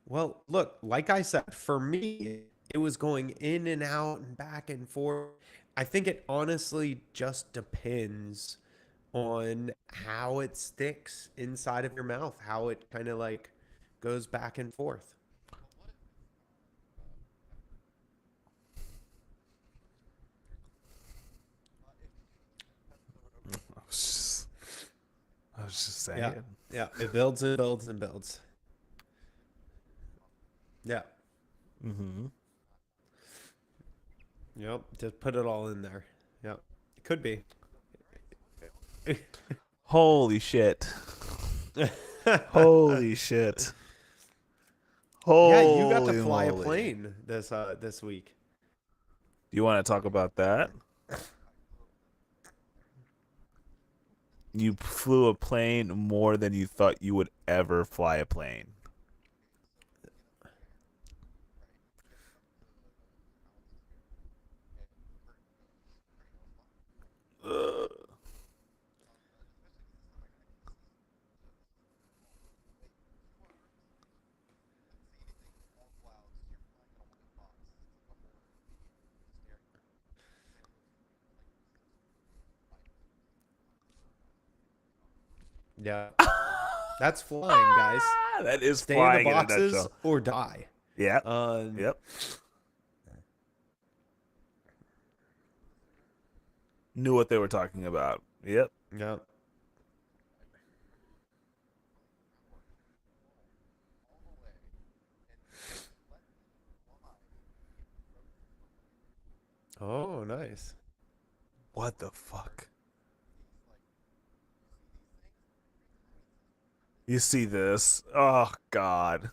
Well, look, like I said, for me, it was going in and out and back and forth. I think it honestly just depends on how it sticks inside of your mouth, how it kind of like goes back and forth. I was just, I was just Yeah. saying. Yeah. It builds and builds and builds. Yeah. Mm-hmm. Yep. Just put it all in there. Yep. It could be. Holy shit. Holy shit. Yeah, you got to Holy fly a moly. plane this week. Do you want to talk about that? You flew a plane more than you thought you would ever fly a plane. Ugh. Yeah. That's flying, guys. That is Stay in the flying in a boxes nutshell. or die. Yep. Um, Yep. Knew what they were talking about. Yep. yeah. Oh, nice. What the fuck? You see this? Oh god.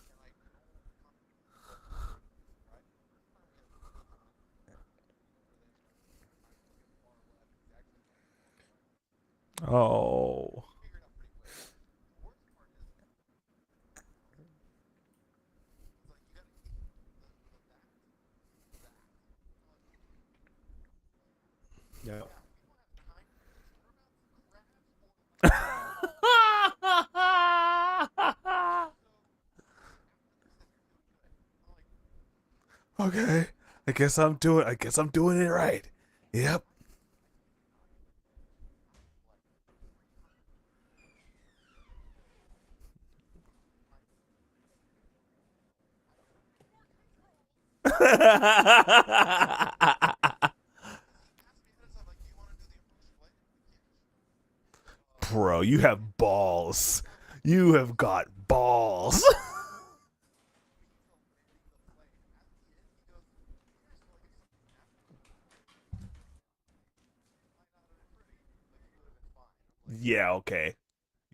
Oh. Yeah. Okay. I guess I'm doing it right. Yep. Bro, you have balls. You have got balls. Yeah, okay.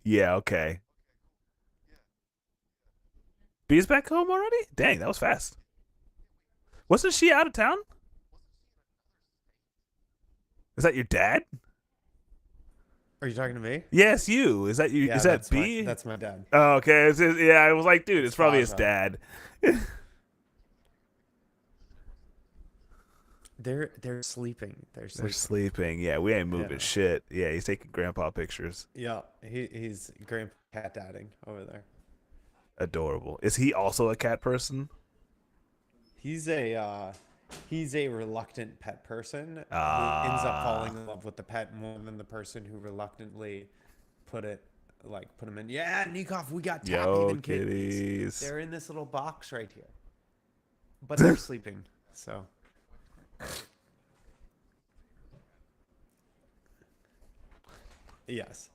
Yeah, okay. Bee's back home already? Dang, that was fast. Wasn't she out of town? Is that your dad? Are you talking to me? Yes, you. Is that you? Is Yeah, that that's my B? that's my dad. Oh, okay. Yeah, I was like, dude, it's probably his Swaja. dad. They're sleeping. They're They're sleeping. sleeping. Yeah, we ain't moving Yeah. shit. Yeah, he's taking grandpa pictures. Yeah. He's grandpa cat dadding over there. Adorable. Is he also a cat person? He's a uh he's a reluctant pet person who ends up falling Ah, in love with the pet more than the person who reluctantly put it like put them in. Yeah, Nikov, we got Yo, Taphaven kittens. kitties. They're in this little box right here, but they're sleeping. So yes,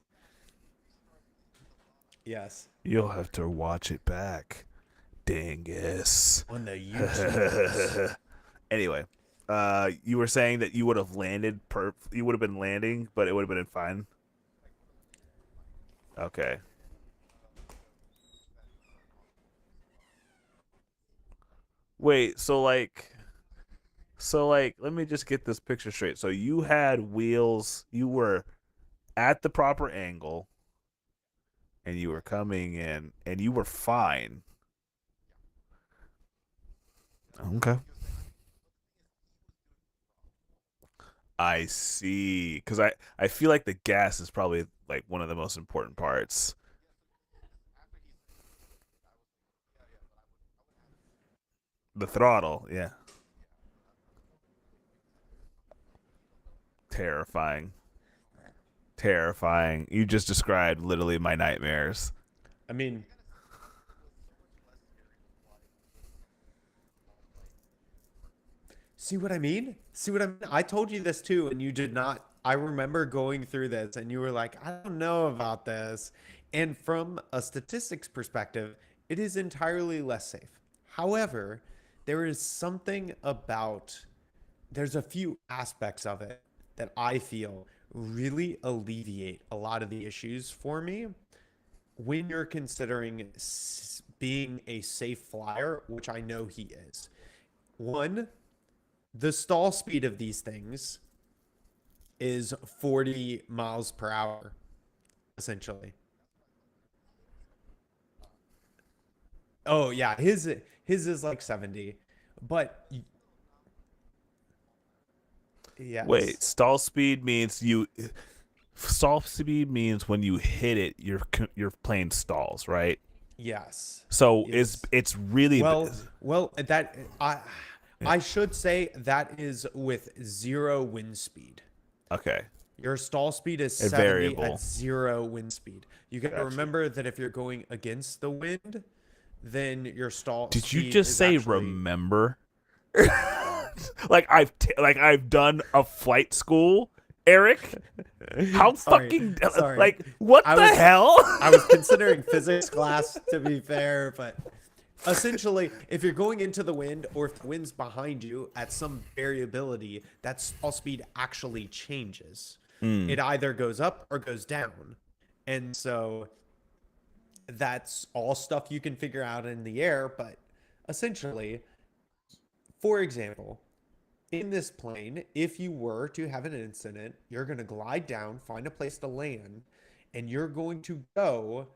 yes. You'll have to watch it back, dingus. On the YouTubes. Anyway, you were saying that you would have landed you would have been landing, but it would have been fine. Okay. Wait, so like let me just get this picture straight. So you had wheels, you were at the proper angle and you were coming in and you were fine. Okay. I see. Cuz I feel like the gas is probably like one of the most important parts. The throttle, yeah. Terrifying. Terrifying. You just described literally my nightmares. I mean, see what I mean? See what I mean? I told you this too, and you did not. I remember going through this, and you were like, I don't know about this. And from a statistics perspective, it is entirely less safe. However, there is something about, there's a few aspects of it that I feel really alleviate a lot of the issues for me when you're considering being a safe flyer, which I know he is. One, the stall speed of these things is 40 miles per hour, essentially. Oh yeah, his is like 70. But Wait, yes. stall speed means when you hit it, your plane stalls, right? Yes. So Yes. it's really Well, that I should say that is with zero wind speed. okay. Your stall speed is A 70 variable. at zero wind speed. You got to Gotcha. remember that if you're going against the wind, then your stall Did you speed just is say actually remember? Like I've done a flight school, Eric. How sorry, fucking sorry. like what I the was hell? I was considering physics class to be fair, but essentially, if you're going into the wind or if the wind's behind you at some variability, that stall speed actually changes. Mm, It either goes up or goes down. And so that's all stuff you can figure out in the air, but essentially, for example, in this plane, if you were to have an incident, you're going to glide down, find a place to land, and you're going to go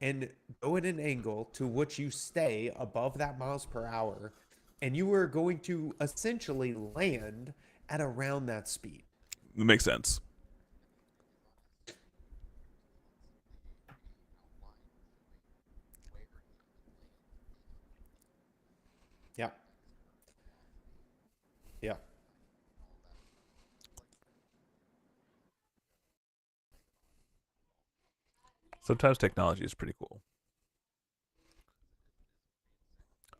at an angle to which you stay above that miles per hour, and you are going to essentially land at around that speed. it makes sense. Yeah. Yeah. Sometimes technology is pretty cool.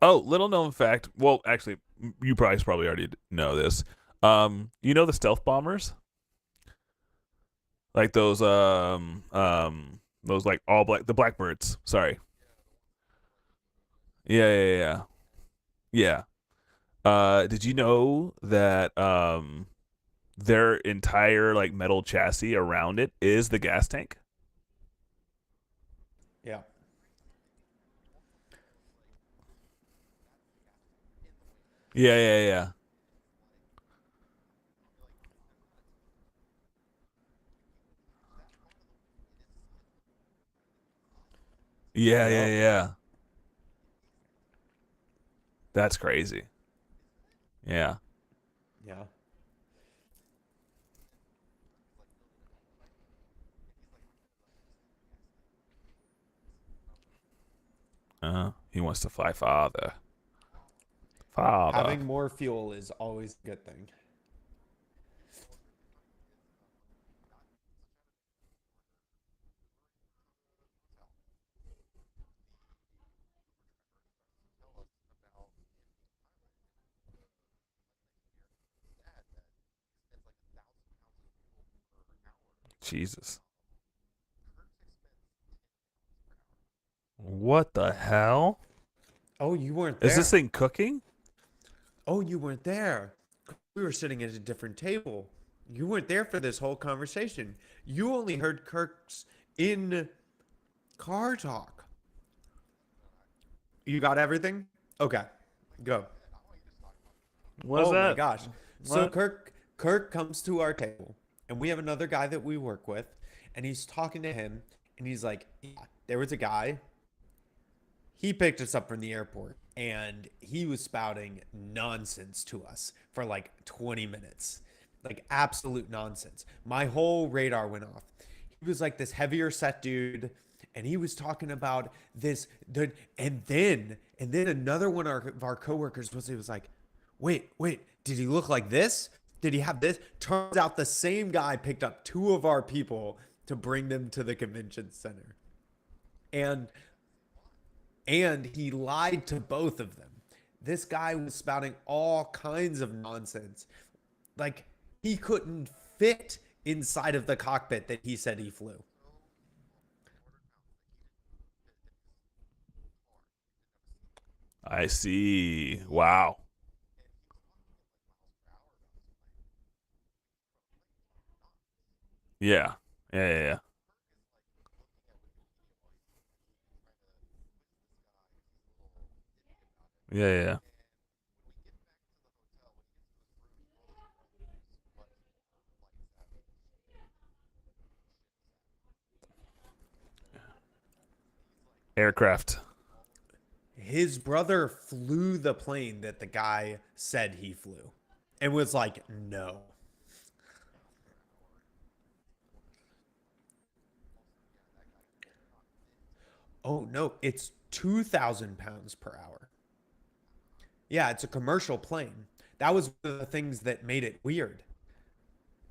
Oh, little known fact. Well, actually, you probably already know this. You know the stealth bombers, like those like all black the blackbirds. Sorry. Yeah, yeah, yeah, yeah. Did you know that their entire like metal chassis around it is the gas tank? Yeah. Yeah, yeah, yeah, yeah, yeah, Yep. yeah. That's crazy. Yeah. Yeah. He wants to fly farther. Farther. Having more fuel is always a good thing. Jesus. What the hell? Oh, you weren't Is this there. thing cooking? Oh, you weren't there. We were sitting at a different table. You weren't there for this whole conversation. You only heard Kirk's in car talk. You got everything? Okay. Go. What is Oh my that? gosh. So What? Kirk comes to our table and we have another guy that we work with and he's talking to him and he's like, yeah, there was a guy. He picked us up from the airport and he was spouting nonsense to us for like 20 minutes. Like absolute nonsense. My whole radar went off. He was like this heavier set dude and he was talking about this and then another one of our coworkers was he was like, "Wait, did he look like this? Did he have this?" Turns out the same guy picked up two of our people to bring them to the convention center. And and he lied to both of them. This guy was spouting all kinds of nonsense. Like he couldn't fit inside of the cockpit that he said he flew. I see. Wow. Yeah. Yeah. Yeah. Yeah. Yeah. Aircraft. His brother flew the plane that the guy said he flew and was like, "No." Oh no, it's 2,000 pounds per hour. Yeah, it's a commercial plane. That was one of the things that made it weird.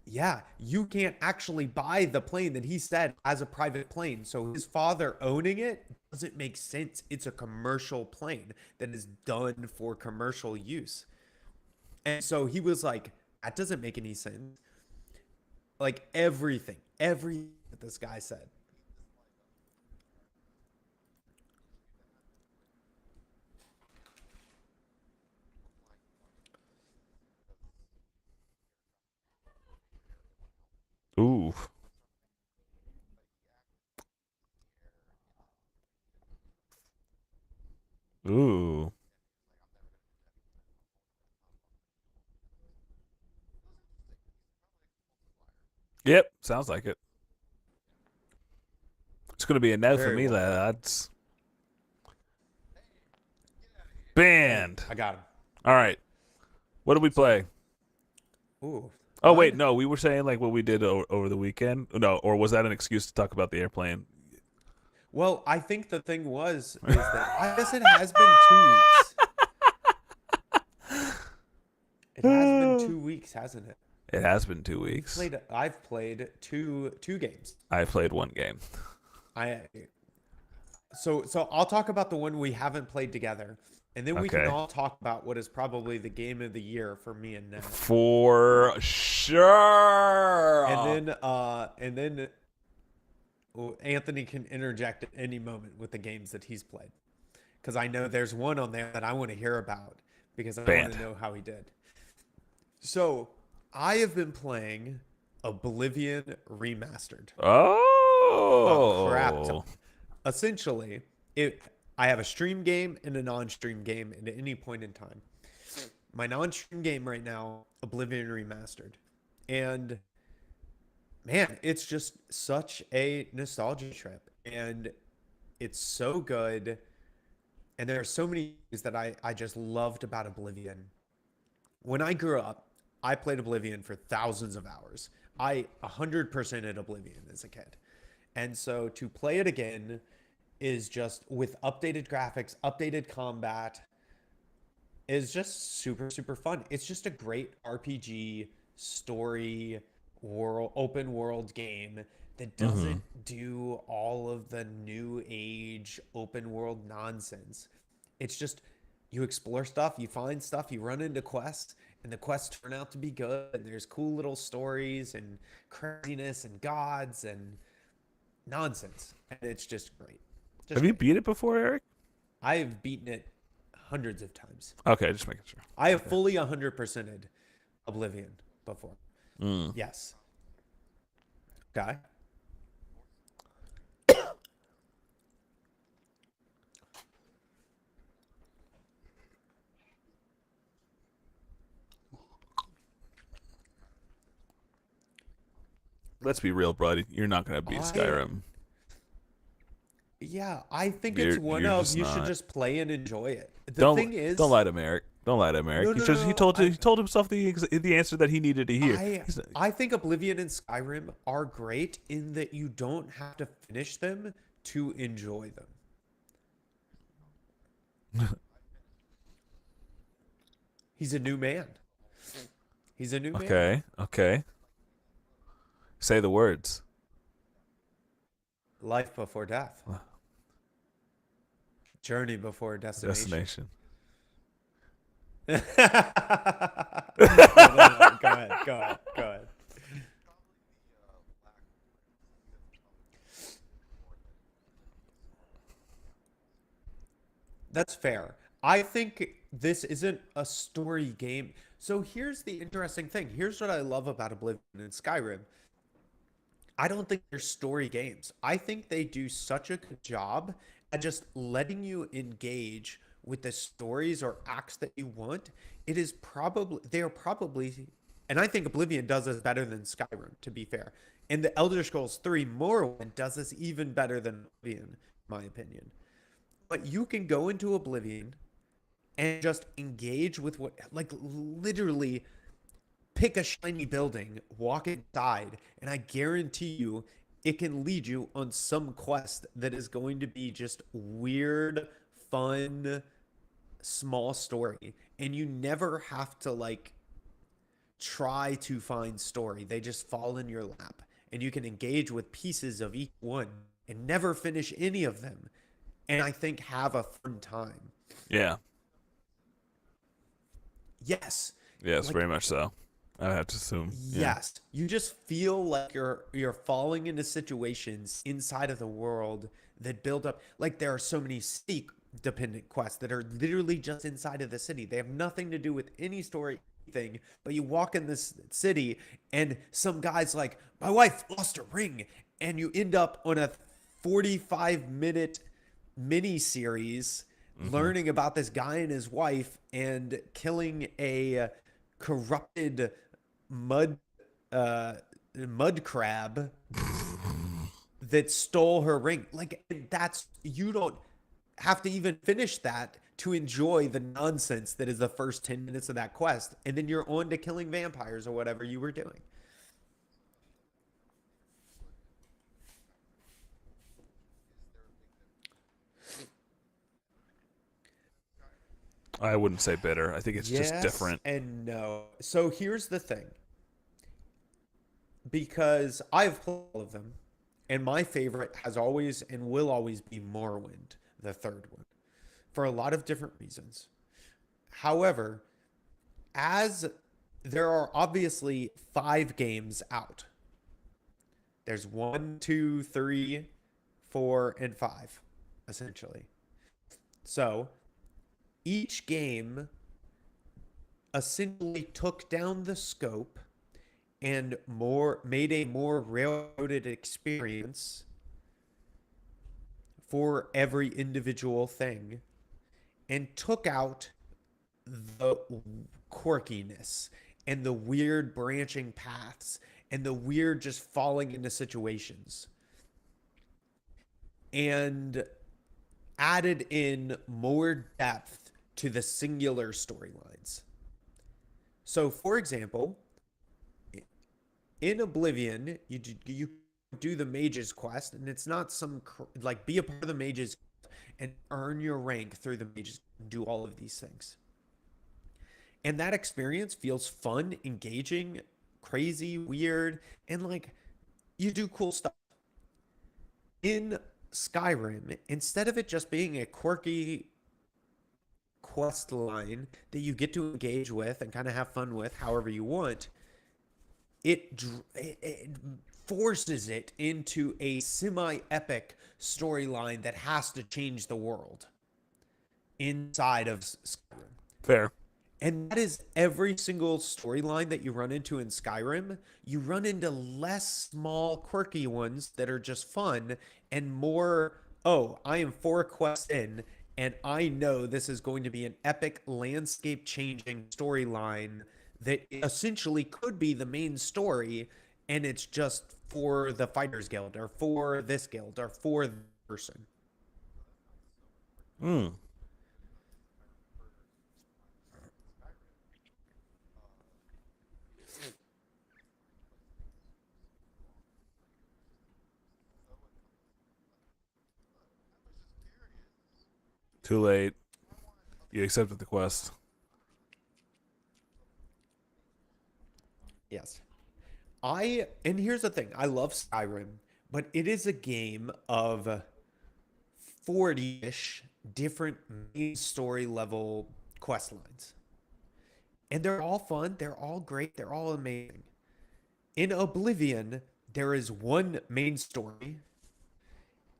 Yeah, you can't actually buy the plane that he said as a private plane. So his father owning it doesn't make sense. It's a commercial plane that is done for commercial use. And so he was like, that doesn't make any sense. Like everything that this guy said. Ooh. Ooh. Yep. Sounds like it. It's gonna be a no for Very me, well done. lads. Hey, Banned. I got him. All right. What do we So, play? ooh, Oh wait, what? no. We were saying like what we did over the weekend. No, or was that an excuse to talk about the airplane? Well, I think the thing was is that I guess it has been 2 weeks. It has been It 2 weeks, hasn't it? has been two We've weeks. played. I've played two games. I played one game. I so I'll talk about the one we haven't played together, and then we can Okay. all talk about what is probably the game of the year for me and Nat. For And sure. then Anthony can interject at any moment with the games that he's played because I know there's one on there that I want to hear about because I want Banned. to know how he did. So I have been playing Oblivion Remastered a crap ton. Oh. Essentially, it I have a stream game and a non-stream game at any point in time. My non-stream game right now, Oblivion Remastered. And man, it's just such a nostalgia trip and it's so good and there are so many things that I just loved about Oblivion. When I grew up, I played Oblivion for thousands of hours. I 100% at Oblivion as a kid. And so to play it again is just with updated graphics, updated combat, is just super, super fun. It's just a great RPG story world, open world game that Mm-hmm. doesn't do all of the new age open world nonsense. It's just you explore stuff, you find stuff, you run into quests, and the quests turn out to be good, and there's cool little stories and craziness and gods and nonsense, and it's just great, just Have you great. beat it before, Eric? I've beaten it hundreds of times. Okay, just making sure. I have Okay. fully 100%ed Oblivion before. Mm. Yes. Okay. Let's be real, buddy. You're not gonna beat I Skyrim. Yeah, I think it's You're one you're of just you should not. just play and enjoy it. The Don't thing don't is, lie to Merrick. Don't lie to Merrick. no, He no, no, just no. he told himself the answer that he needed to hear. I I think Oblivion and Skyrim are great in that you don't have to finish them to enjoy them. He's a new man. He's a new man. Okay, okay. Say the words. Life before death. Journey before destination. Destination. No, no, no. Go ahead. Go ahead. Go ahead. That's fair. I think this isn't a story game. So here's the interesting thing. Here's what I love about Oblivion and Skyrim. I don't think they're story games. I think they do such a good job at just letting you engage with the stories or acts that you want. It is probably, they are probably, and I think Oblivion does this better than Skyrim, to be fair. And the Elder Scrolls 3 Morrowind does this even better than Oblivion, in my opinion. But you can go into Oblivion and just engage with what, like, literally pick a shiny building, walk inside, and I guarantee you it can lead you on some quest that is going to be just weird, fun, small story. And you never have to like try to find story. They just fall in your lap. And you can engage with pieces of each one and never finish any of them. And I think have a fun time. Yeah. Yes. Yes, Like very much so. I have to assume. Yeah. yes, you just feel like you're falling into situations inside of the world that build up. Like there are so many city dependent quests that are literally just inside of the city. They have nothing to do with any story thing, but you walk in this city and some guy's like, "My wife lost a ring," and you end up on a 45-minute mini series Mm-hmm. learning about this guy and his wife and killing a corrupted mud uh mud crab that stole her ring. Like that's you don't have to even finish that to enjoy the nonsense that is the first 10 minutes of that quest, and then you're on to killing vampires or whatever you were doing. I wouldn't say bitter. I think it's just Yes different. and no. So here's the thing, because I've played all of them, and my favorite has always and will always be Morrowind, the third one, for a lot of different reasons. However, as there are obviously 5 games out, there's one, two, three, 4, and 5, essentially. So each game essentially took down the scope and more made a more railroaded experience for every individual thing and took out the quirkiness and the weird branching paths and the weird just falling into situations and added in more depth to the singular storylines. So, for example, in Oblivion, you do the mage's quest, and it's not some like be a part of the mage's and earn your rank through the mage's, do all of these things. And that experience feels fun, engaging, crazy, weird, and like you do cool stuff. In Skyrim, instead of it just being a quest line that you get to engage with and kind of have fun with however you want, it forces it into a semi-epic storyline that has to change the world inside of Skyrim. Fair. And that is every single storyline that you run into in Skyrim. You run into less small, quirky ones that are just fun and more, oh, I am 4 quests in, and I know this is going to be an epic landscape changing storyline that essentially could be the main story. And it's just for the Fighters Guild or for this guild or for the person. Hmm. Too late. You accepted the quest. Yes. And here's the thing, I love Skyrim, but it is a game of 40-ish different main story level quest lines. And they're all fun, they're all great, they're all amazing. In Oblivion, there is one main story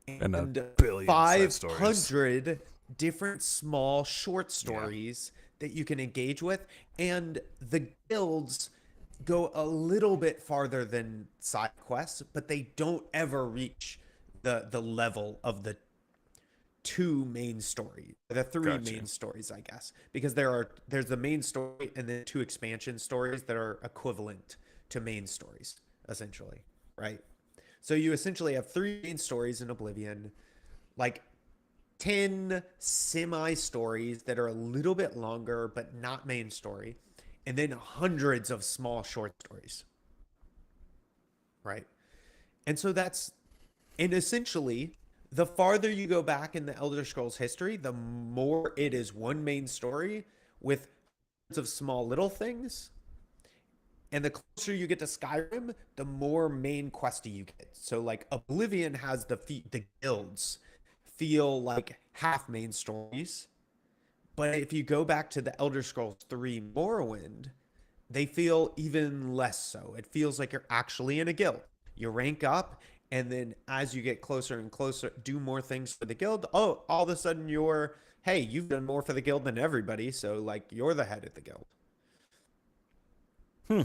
And a and billion side stories. 500 different small short stories that you can engage with, and the guilds go a little bit farther than side quests, but they don't ever reach the level of the two main stories, the three Gotcha. main stories, I guess, because there's the main story and then two expansion stories that are equivalent to main stories, essentially, right? So you essentially have three main stories in Oblivion, like 10 semi stories that are a little bit longer but not main story, and then hundreds of small short stories, right? And so and essentially, the farther you go back in the Elder Scrolls history, the more it is one main story with hundreds of small little things. And the closer you get to Skyrim, the more main questy you get. So like Oblivion has the guilds feel like half main stories, but if you go back to the Elder Scrolls 3 Morrowind, they feel even less so. It feels like you're actually in a guild. You rank up, and then as you get closer and closer, do more things for the guild. Oh, all of a sudden hey, you've done more for the guild than everybody, so like you're the head of the guild. Hmm.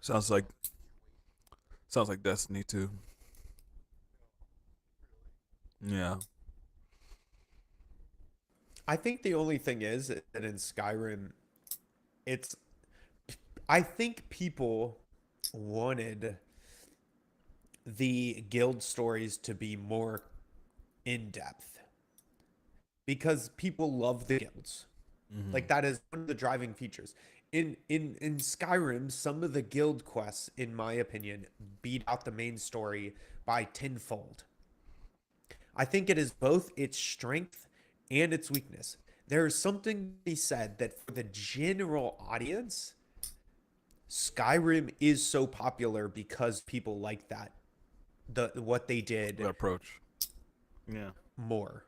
Sounds like Destiny too. Yeah. I think the only thing is that in Skyrim, it's I think people wanted the guild stories to be more in depth because people love the guilds. Mm-hmm. Like that is one of the driving features. In Skyrim, some of the guild quests, in my opinion, beat out the main story by tenfold. I think it is both its strength and its weakness. There is something to be said that for the general audience, Skyrim is so popular because people like that. What they That did approach. Yeah. more.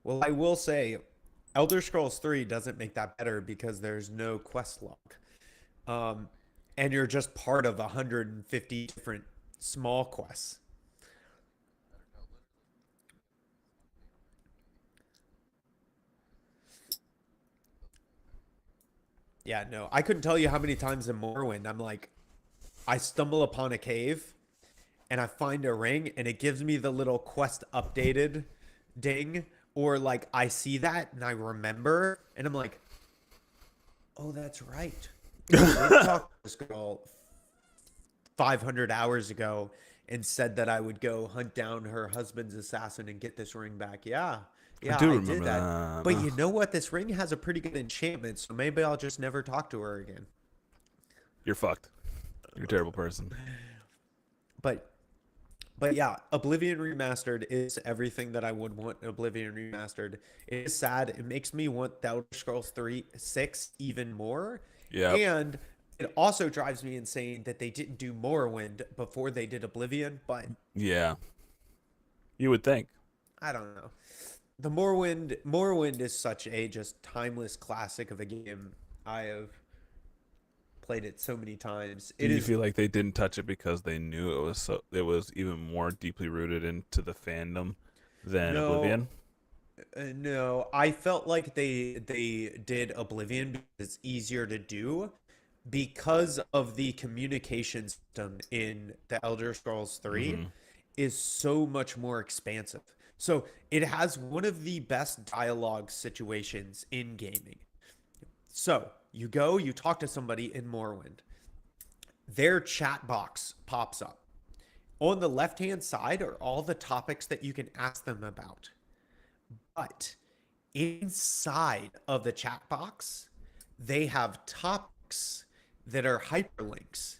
Well, I will say, Elder Scrolls 3 doesn't make that better because there's no quest log. Um, and you're just part of 150 different small quests. Yeah, no, I couldn't tell you how many times in Morrowind I'm like, I stumble upon a cave and I find a ring and it gives me the little quest updated ding, or like I see that and I remember and I'm like, oh, that's right. I did talk to this girl 500 hours ago and said that I would go hunt down her husband's assassin and get this ring back. Yeah. I Yeah, do I did remember that. But that. you know what? This ring has a pretty good enchantment, so maybe I'll just never talk to her again. You're fucked. You're a terrible person. But But yeah, Oblivion Remastered is everything that I would want in Oblivion Remastered. It is sad. It makes me want The Elder Scrolls 3 6 even more. Yep. And it also drives me insane that they didn't do Morrowind before they did Oblivion, but Yeah. You would think. I don't know. The Morrowind is such a just timeless classic of a game. I have played it so many times. Do It you is feel like they didn't touch it because they knew it was even more deeply rooted into the fandom than no Oblivion? no, I felt like they did Oblivion because it's easier to do because of the communication system in the Elder Scrolls 3 Mm-hmm. is so much more expansive. So it has one of the best dialogue situations in gaming. So you go, you talk to somebody in Morrowind. Their chat box pops up. On the left hand side are all the topics that you can ask them about. But inside of the chat box, they have topics that are hyperlinks.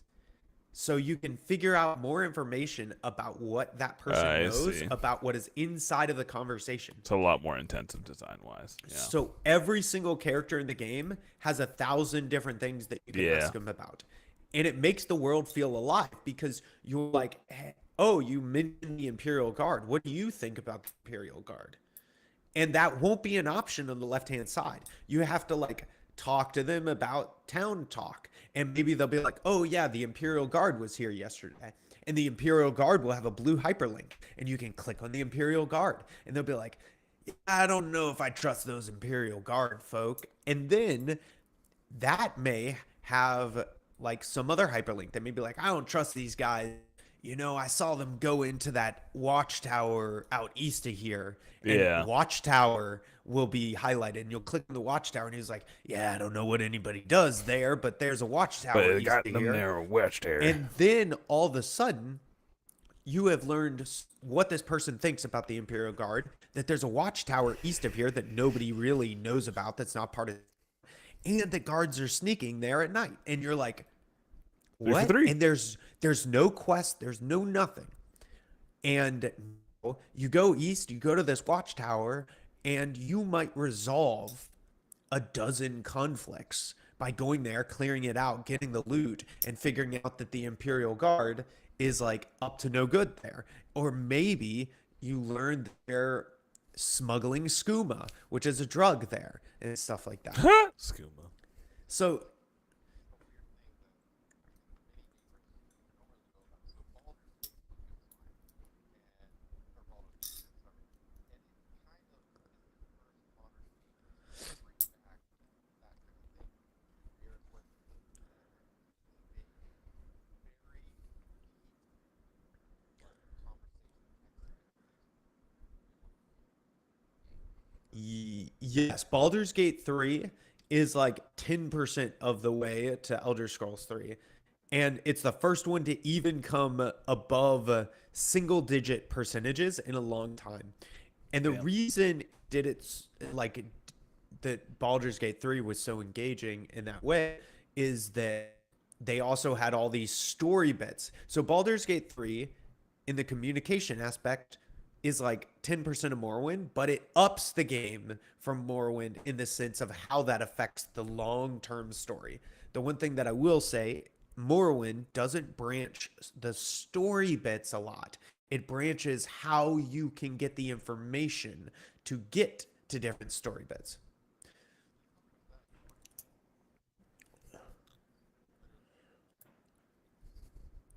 So you can figure out more information about what that person I knows see. about what is inside of the conversation. It's a lot more intensive design wise. Yeah. So every single character in the game has 1,000 different things that you can Yeah. ask them about. And it makes the world feel alive because you're like, hey, oh, you mentioned the Imperial Guard. What do you think about the Imperial Guard? And that won't be an option on the left hand side. You have to like talk to them about town talk. And maybe they'll be like, oh, yeah, the Imperial Guard was here yesterday. And the Imperial Guard will have a blue hyperlink. And you can click on the Imperial Guard. And they'll be like, I don't know if I trust those Imperial Guard folk. And then that may have like some other hyperlink that may be like, I don't trust these guys. You know, I saw them go into that watchtower out east of here, and Yeah. watchtower will be highlighted. And you'll click on the watchtower, and he's like, yeah, I don't know what anybody does there, but there's a But watchtower it east got of them here. there wedged there. And then all of a sudden, you have learned what this person thinks about the Imperial Guard, that there's a watchtower east of here that nobody really knows about, that's not part of it, and the guards are sneaking there at night. And you're like, Three for what? three. And there's no quest, there's no nothing. And you go east, you go to this watchtower, and you might resolve a dozen conflicts by going there, clearing it out, getting the loot, and figuring out that the Imperial Guard is like up to no good there. Or maybe you learn that they're smuggling skooma, which is a drug there, and stuff like that. Skooma. So yes, Baldur's Gate 3 is like 10% of the way to Elder Scrolls 3. And it's the first one to even come above single digit percentages in a long time. And the Yeah. reason did it's like that Baldur's Gate 3 was so engaging in that way is that they also had all these story bits. So Baldur's Gate 3 in the communication aspect is like 10% of Morrowind, but it ups the game from Morrowind in the sense of how that affects the long-term story. The one thing that I will say, Morrowind doesn't branch the story bits a lot. It branches how you can get the information to get to different story bits.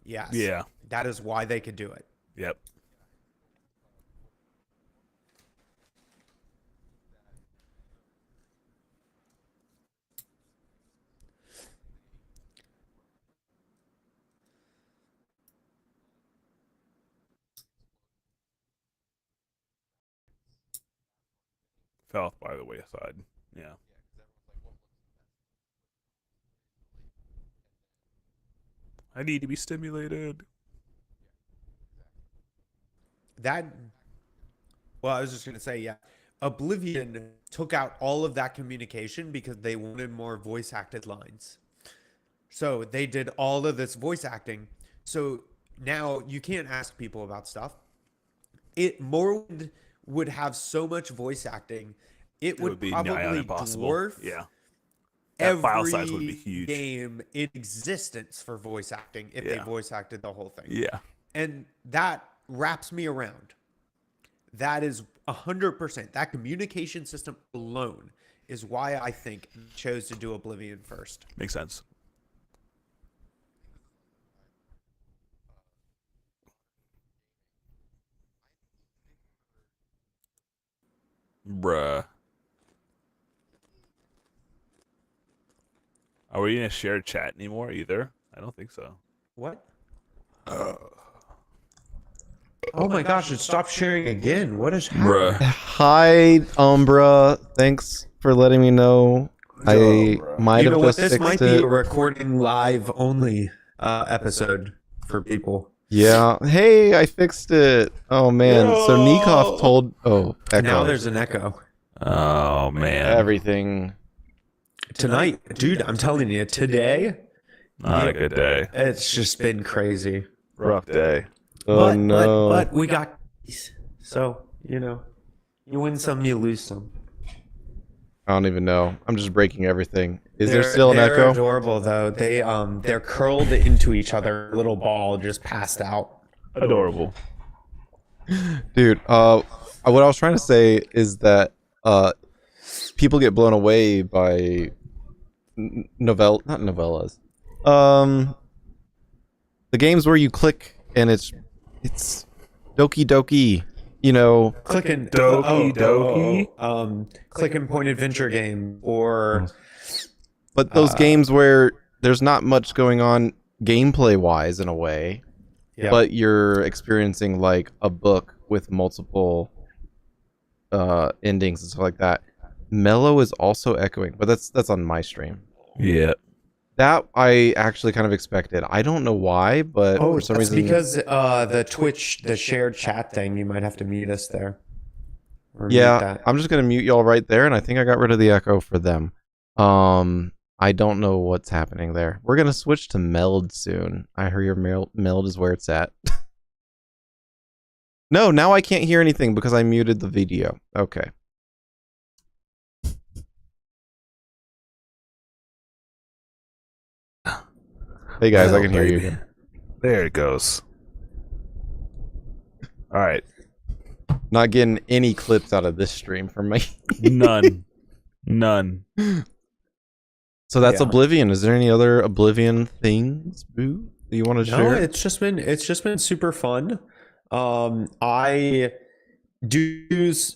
Yes. Yeah. That is why they could do it. Yep. Fell off by the wayside. Yeah. I need to be stimulated. That, well, I was just going to say, yeah. Oblivion took out all of that communication because they wanted more voice acted lines. So they did all of this voice acting. So now you can't ask people about stuff. Morrowind would have so much voice acting, it would be nigh on probably impossible. dwarf Yeah. That every file size would be huge. game in existence for voice acting if they voice acted the whole thing. Yeah. And that wraps me around. That is 100%. That communication system alone is why I think I chose to do Oblivion first. Makes sense. Bruh. Are we in a shared chat anymore either? I don't think so. What? Oh my gosh, it stopped sharing again. What is happening? Bruh. Hi, Umbra. Thanks for letting me know. I might You know have what? just This fixed might be it. a recording live only episode for people. Yeah. Hey, I fixed it. Oh man. So Nikov told. Oh, echo. Now there's an echo. Oh man. Everything. Tonight, dude, I'm telling you, today, Not a good day. it's just been crazy. Rough day. Oh no. But we got these. So, you win some, you lose some. I don't even know. I'm just breaking everything. Is there still an echo? They're adorable though. They're curled into each other. Little ball just passed out. Adorable. Dude, what I was trying to say is that people get blown away by not novellas. The games where you click and it's Doki Doki, Clicking Doki. Click and point adventure game or but those games where there's not much going on gameplay wise in a way, but you're experiencing like a book with multiple endings and stuff like that. Mellow is also echoing, but that's on my stream. Yeah. That I actually kind of expected. I don't know why, but for some that's reason because the Twitch, the shared chat thing, you might have to mute us there. Or mute yeah, that. I'm just gonna mute y'all right there, and I think I got rid of the echo for them. I don't know what's happening there. We're gonna switch to meld soon. I hear your meld is where it's at. No, now I can't hear anything because I muted the video. Okay. Hey guys, I can hear you. There it goes. All right. Not getting any clips out of this stream from me. None. So that's Yeah. Oblivion. Is there any other Oblivion things, Boo, that you want to No, share? it's just been super fun. I do use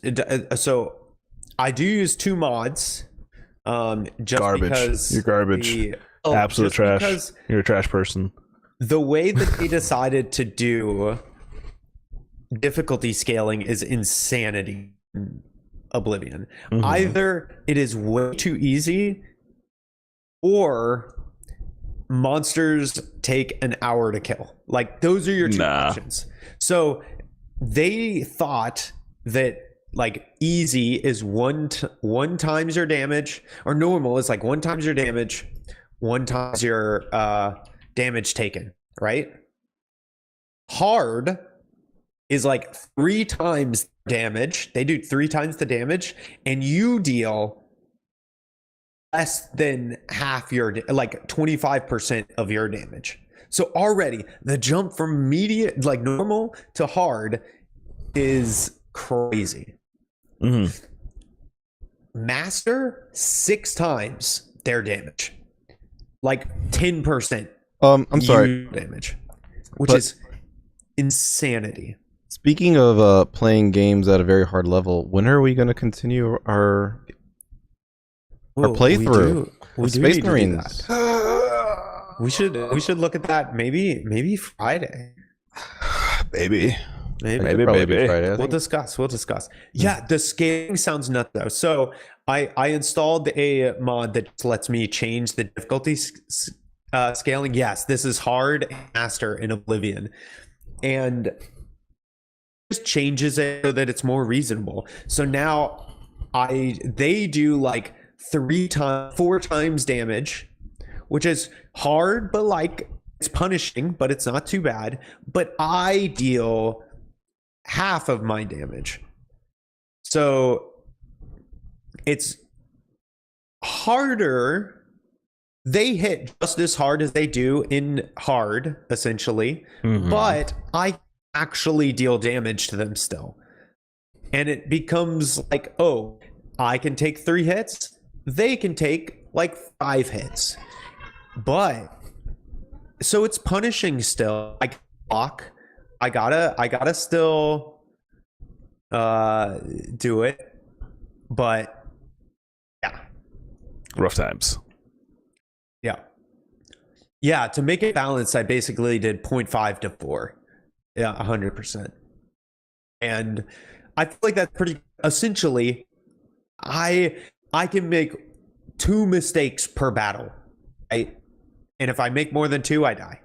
two mods. Just Garbage. because You're garbage. Absolute just trash. because You're a trash person. the way that they decided to do difficulty scaling is insanity. In Oblivion. Mhm. Either it is way too easy, or monsters take an hour to kill. Like those are your two options. So they thought that like easy is one times your damage, or normal is like 1 times your damage, 1 times your damage taken, right? Hard is like 3 times damage. They do 3 times the damage, and you deal less than half your, like 25% of your damage. So already the jump from medium, like normal to hard, is crazy. Mm-hmm. Master 6 times their damage, like 10%. I'm sorry, damage, which but- is insanity. Speaking of playing games at a very hard level, when are we going to continue our playthrough? We do Space need to do Marines. that. We should look at that maybe Friday. Maybe. It'd probably be Friday, I We'll think. discuss. Yeah, the scaling sounds nuts though. So I installed a mod that lets me change the difficulty scaling. Yes, this is hard and master in Oblivion, and just changes it so that it's more reasonable. So now they do like 4 times damage, which is hard, but like it's punishing, but it's not too bad. But I deal half of my damage. So it's harder. They hit just as hard as they do in hard, essentially, but I actually deal damage to them still. And it becomes like, oh, I can take 3 hits. They can take like 5 hits. But so it's punishing still. I can block. I gotta still do it. But yeah. Rough times. Yeah, to make it balanced, I basically did 0.5 to 4. Yeah, 100%. And I feel like that's pretty essentially I can make 2 mistakes per battle, right? And if I make more than 2, I die.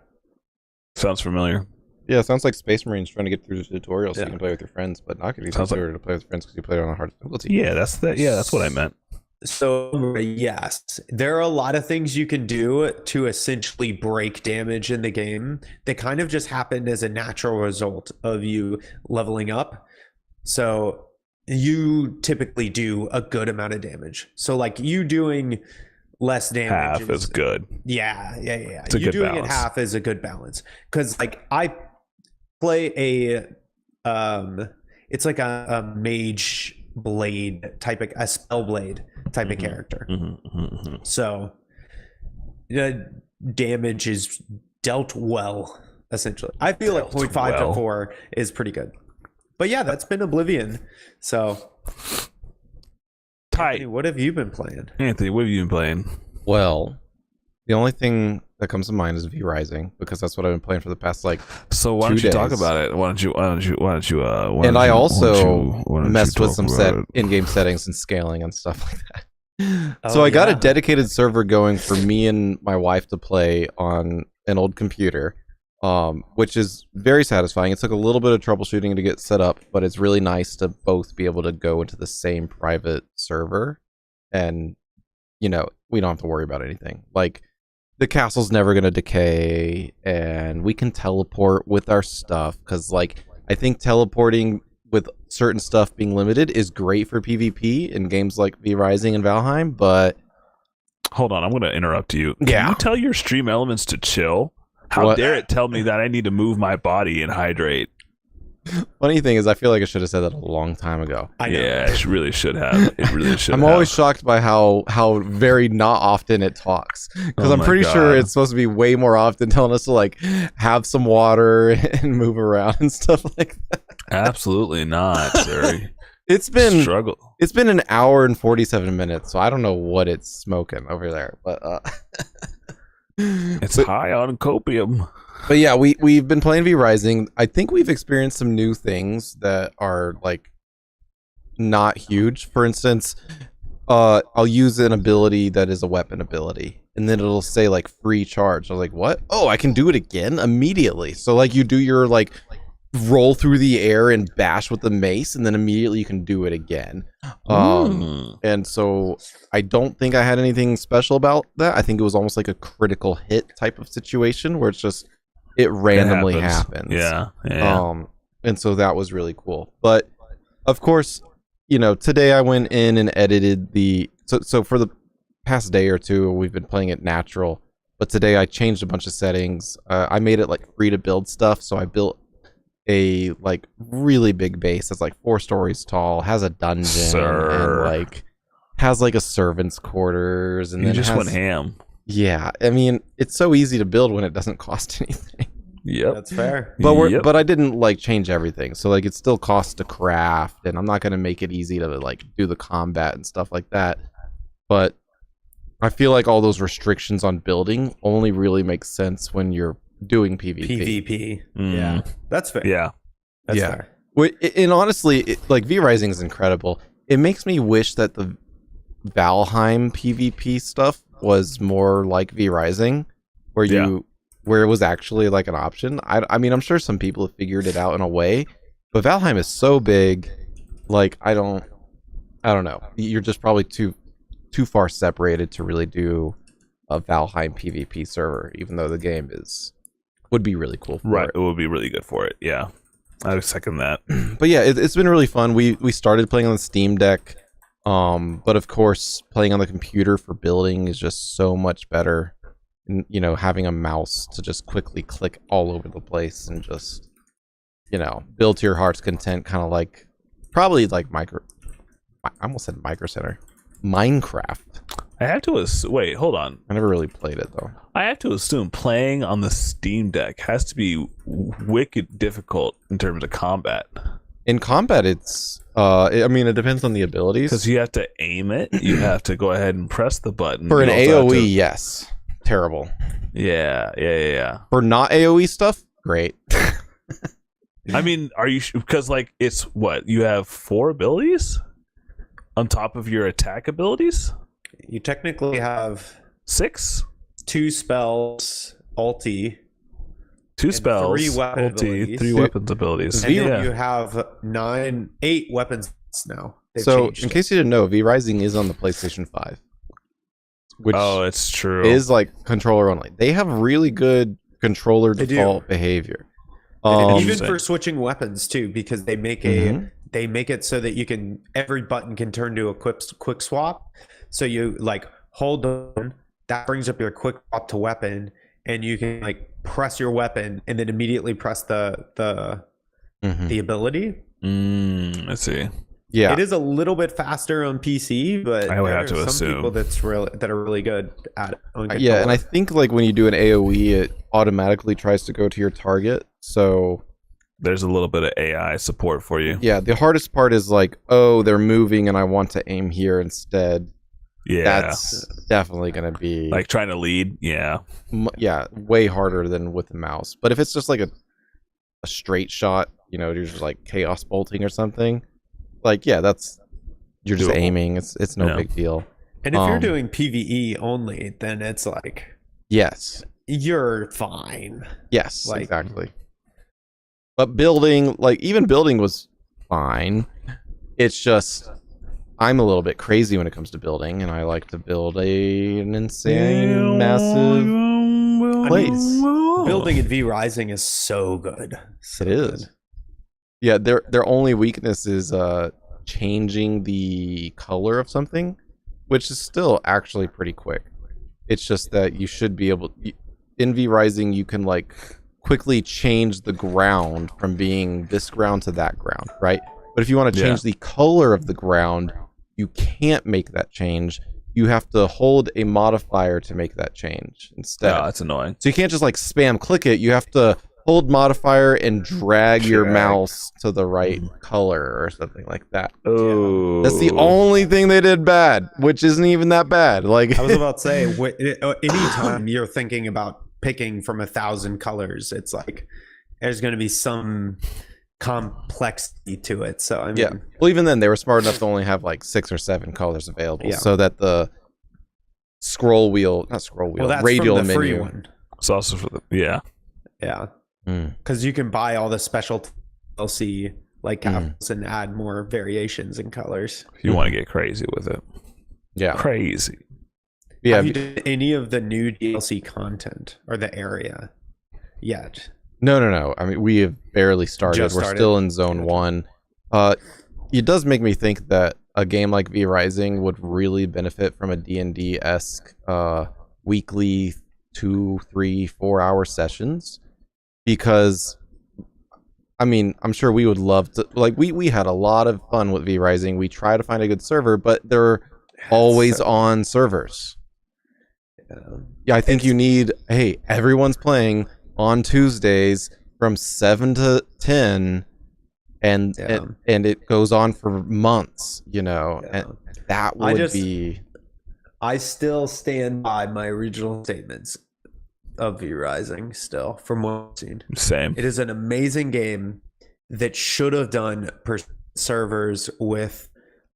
Sounds familiar. Yeah, it sounds like Space Marines trying to get through the tutorial so Yeah. you can play with your friends, but not going to be Sounds easier to play with friends because you play it on a hard difficulty. Yeah, that's what I meant. So yes, there are a lot of things you can do to essentially break damage in the game that kind of just happened as a natural result of you leveling up. So you typically do a good amount of damage. So like you doing less damage Half is good. Yeah. It's a You good doing balance. it half is a good balance. Because like I play a it's like a mage blade type of a spell blade type of character. So the damage is dealt well, essentially. I feel like 0.5 to 4 is pretty good. But yeah, that's been Oblivion. So Tight. Anthony, what have you been playing? Anthony, what have you been playing? Well, the only thing that comes to mind is V Rising because that's what I've been playing for the past like. So why don't 2 you talk days. about it? Why don't you? And I also messed with some in-game settings and scaling and stuff like that. So I got a dedicated server going for me and my wife to play on an old computer, which is very satisfying. It took a little bit of troubleshooting to get set up, but it's really nice to both be able to go into the same private server, and we don't have to worry about anything. Like the castle's never gonna decay, and we can teleport with our stuff because, like, I think teleporting with certain stuff being limited is great for PvP in games like V Rising and Valheim, but hold on, I'm going to interrupt you. Can Yeah. you tell your stream elements to chill? How What? dare it tell me that I need to move my body and hydrate? funny thing is I feel like I should have said that a long time ago. I know. Yeah, it really should have. It really should. I'm always shocked by how very not often it talks, because Oh I'm my pretty sure God. it's supposed to be way more often telling us to like have some water and move around and stuff like that. Absolutely not, sir. It's been Struggle. It's been an hour and 47 minutes, so I don't know what it's smoking over there, but It's high on copium. But yeah, we've been playing V Rising. I think we've experienced some new things that are like not huge. For instance, I'll use an ability that is a weapon ability, and then it'll say like free charge. I was like, what? Oh, I can do it again immediately. So like you do your like roll through the air and bash with the mace, and then immediately you can do it again. And so I don't think I had anything special about that. I think it was almost like a critical hit type of situation where it's just it randomly happens. Yeah. And so that was really cool. But of course, today I went in and edited so for the past day or two we've been playing it natural, but today I changed a bunch of settings. I made it like free to build stuff, so I built a like really big base that's like 4 stories tall, has a dungeon and like has like a servant's quarters, and you then just went ham. Yeah, I mean, it's so easy to build when it doesn't cost anything. Yep, that's fair. But but I didn't like change everything, so like it still costs to craft, and I'm not gonna make it easy to like do the combat and stuff like that. But I feel like all those restrictions on building only really make sense when you're doing PvP. Yeah, that's fair. Yeah, that's fair. And honestly, like V-Rising is incredible. It makes me wish that the Valheim PvP stuff was more like V-Rising, where it was actually like an option. I mean, I'm sure some people have figured it out in a way, but Valheim is so big, like I don't know. You're just probably too far separated to really do a Valheim PvP server, even though the game would be really cool for it. It would be really good for it. Yeah, I would second that. But yeah, it's been really fun. We started playing on the Steam Deck, but of course playing on the computer for building is just so much better. And, you know, having a mouse to just quickly click all over the place and just, you know, build to your heart's content, kind of like probably like I almost said Micro Center. Minecraft. I have to wait, hold on. I never really played it though. I have to assume playing on the Steam Deck has to be wicked difficult in terms of combat. In combat, it's I mean, it depends on the abilities. Because you have to aim it. You have to go ahead and press the button. For an AoE, yes. Terrible. Yeah. For not AoE stuff, great. I mean, are you, because like it's what, you have 4 abilities on top of your attack abilities? You technically have 6, 2 spells, ulti, 2 spells, 3 weapon ulti, abilities. 3 weapons abilities. And then you have 8 weapons now. So in case you didn't know, V-Rising is on the PlayStation 5. Which it's true. Is like controller only. They have really good controller default behavior. Even for switching weapons too, because they make it so that every button can turn to a quick swap. So you like hold on, that brings up your quick swap to weapon, and you can like press your weapon and then immediately press the ability. I see. Yeah, it is a little bit faster on PC, but I would have to some assume people that are really good at it. Yeah, and I think like when you do an AoE, it automatically tries to go to your target. So there's a little bit of AI support for you. Yeah, the hardest part is like, oh, they're moving, and I want to aim here instead. Yeah, that's definitely gonna be like trying to lead. Yeah, way harder than with the mouse. But if it's just like a straight shot, you know, you're just like chaos bolting or something. Like, yeah, you're just aiming. It's no big deal. And if you're doing PvE only, then it's like, yes, you're fine. Yes, like, exactly. But building, like even building was fine. It's just I'm a little bit crazy when it comes to building, and I like to build an insane, massive place. Building in V-Rising is so good. It is. Yeah, their only weakness is changing the color of something, which is still actually pretty quick. It's just that you should be able in V-Rising you can like quickly change the ground from being this ground to that ground, right? But if you want to change the color of the ground, you can't make that change. You have to hold a modifier to make that change instead. Oh, that's annoying. So you can't just like spam click it. You have to hold modifier and drag your mouse to the right color or something like that. Oh, that's the only thing they did bad, which isn't even that bad. Like I was about to say, anytime you're thinking about picking from 1,000 colors, it's like there's going to be some complexity to it. So I mean, well, even then they were smart enough to only have like 6 or 7 colors available, so that the radial from the menu free one. It's also for the because you can buy all the special DLC like capsules and add more variations in colors if you want to get crazy with it. Crazy. Have you done any of the new DLC content or the area yet? No. I mean, we have barely started. We're still in zone 1. It does make me think that a game like V-Rising would really benefit from a D&D-esque weekly 2, 3, 4 hour sessions, because I mean, I'm sure we would love to, like we had a lot of fun with V-Rising. We try to find a good server, but there always on servers. Yeah, I think you need, hey, everyone's playing on Tuesdays from 7 to 10, and it goes on for months, and that would be... I still stand by my original statements of V-Rising still, from what I've seen. Same. It is an amazing game that should have done servers with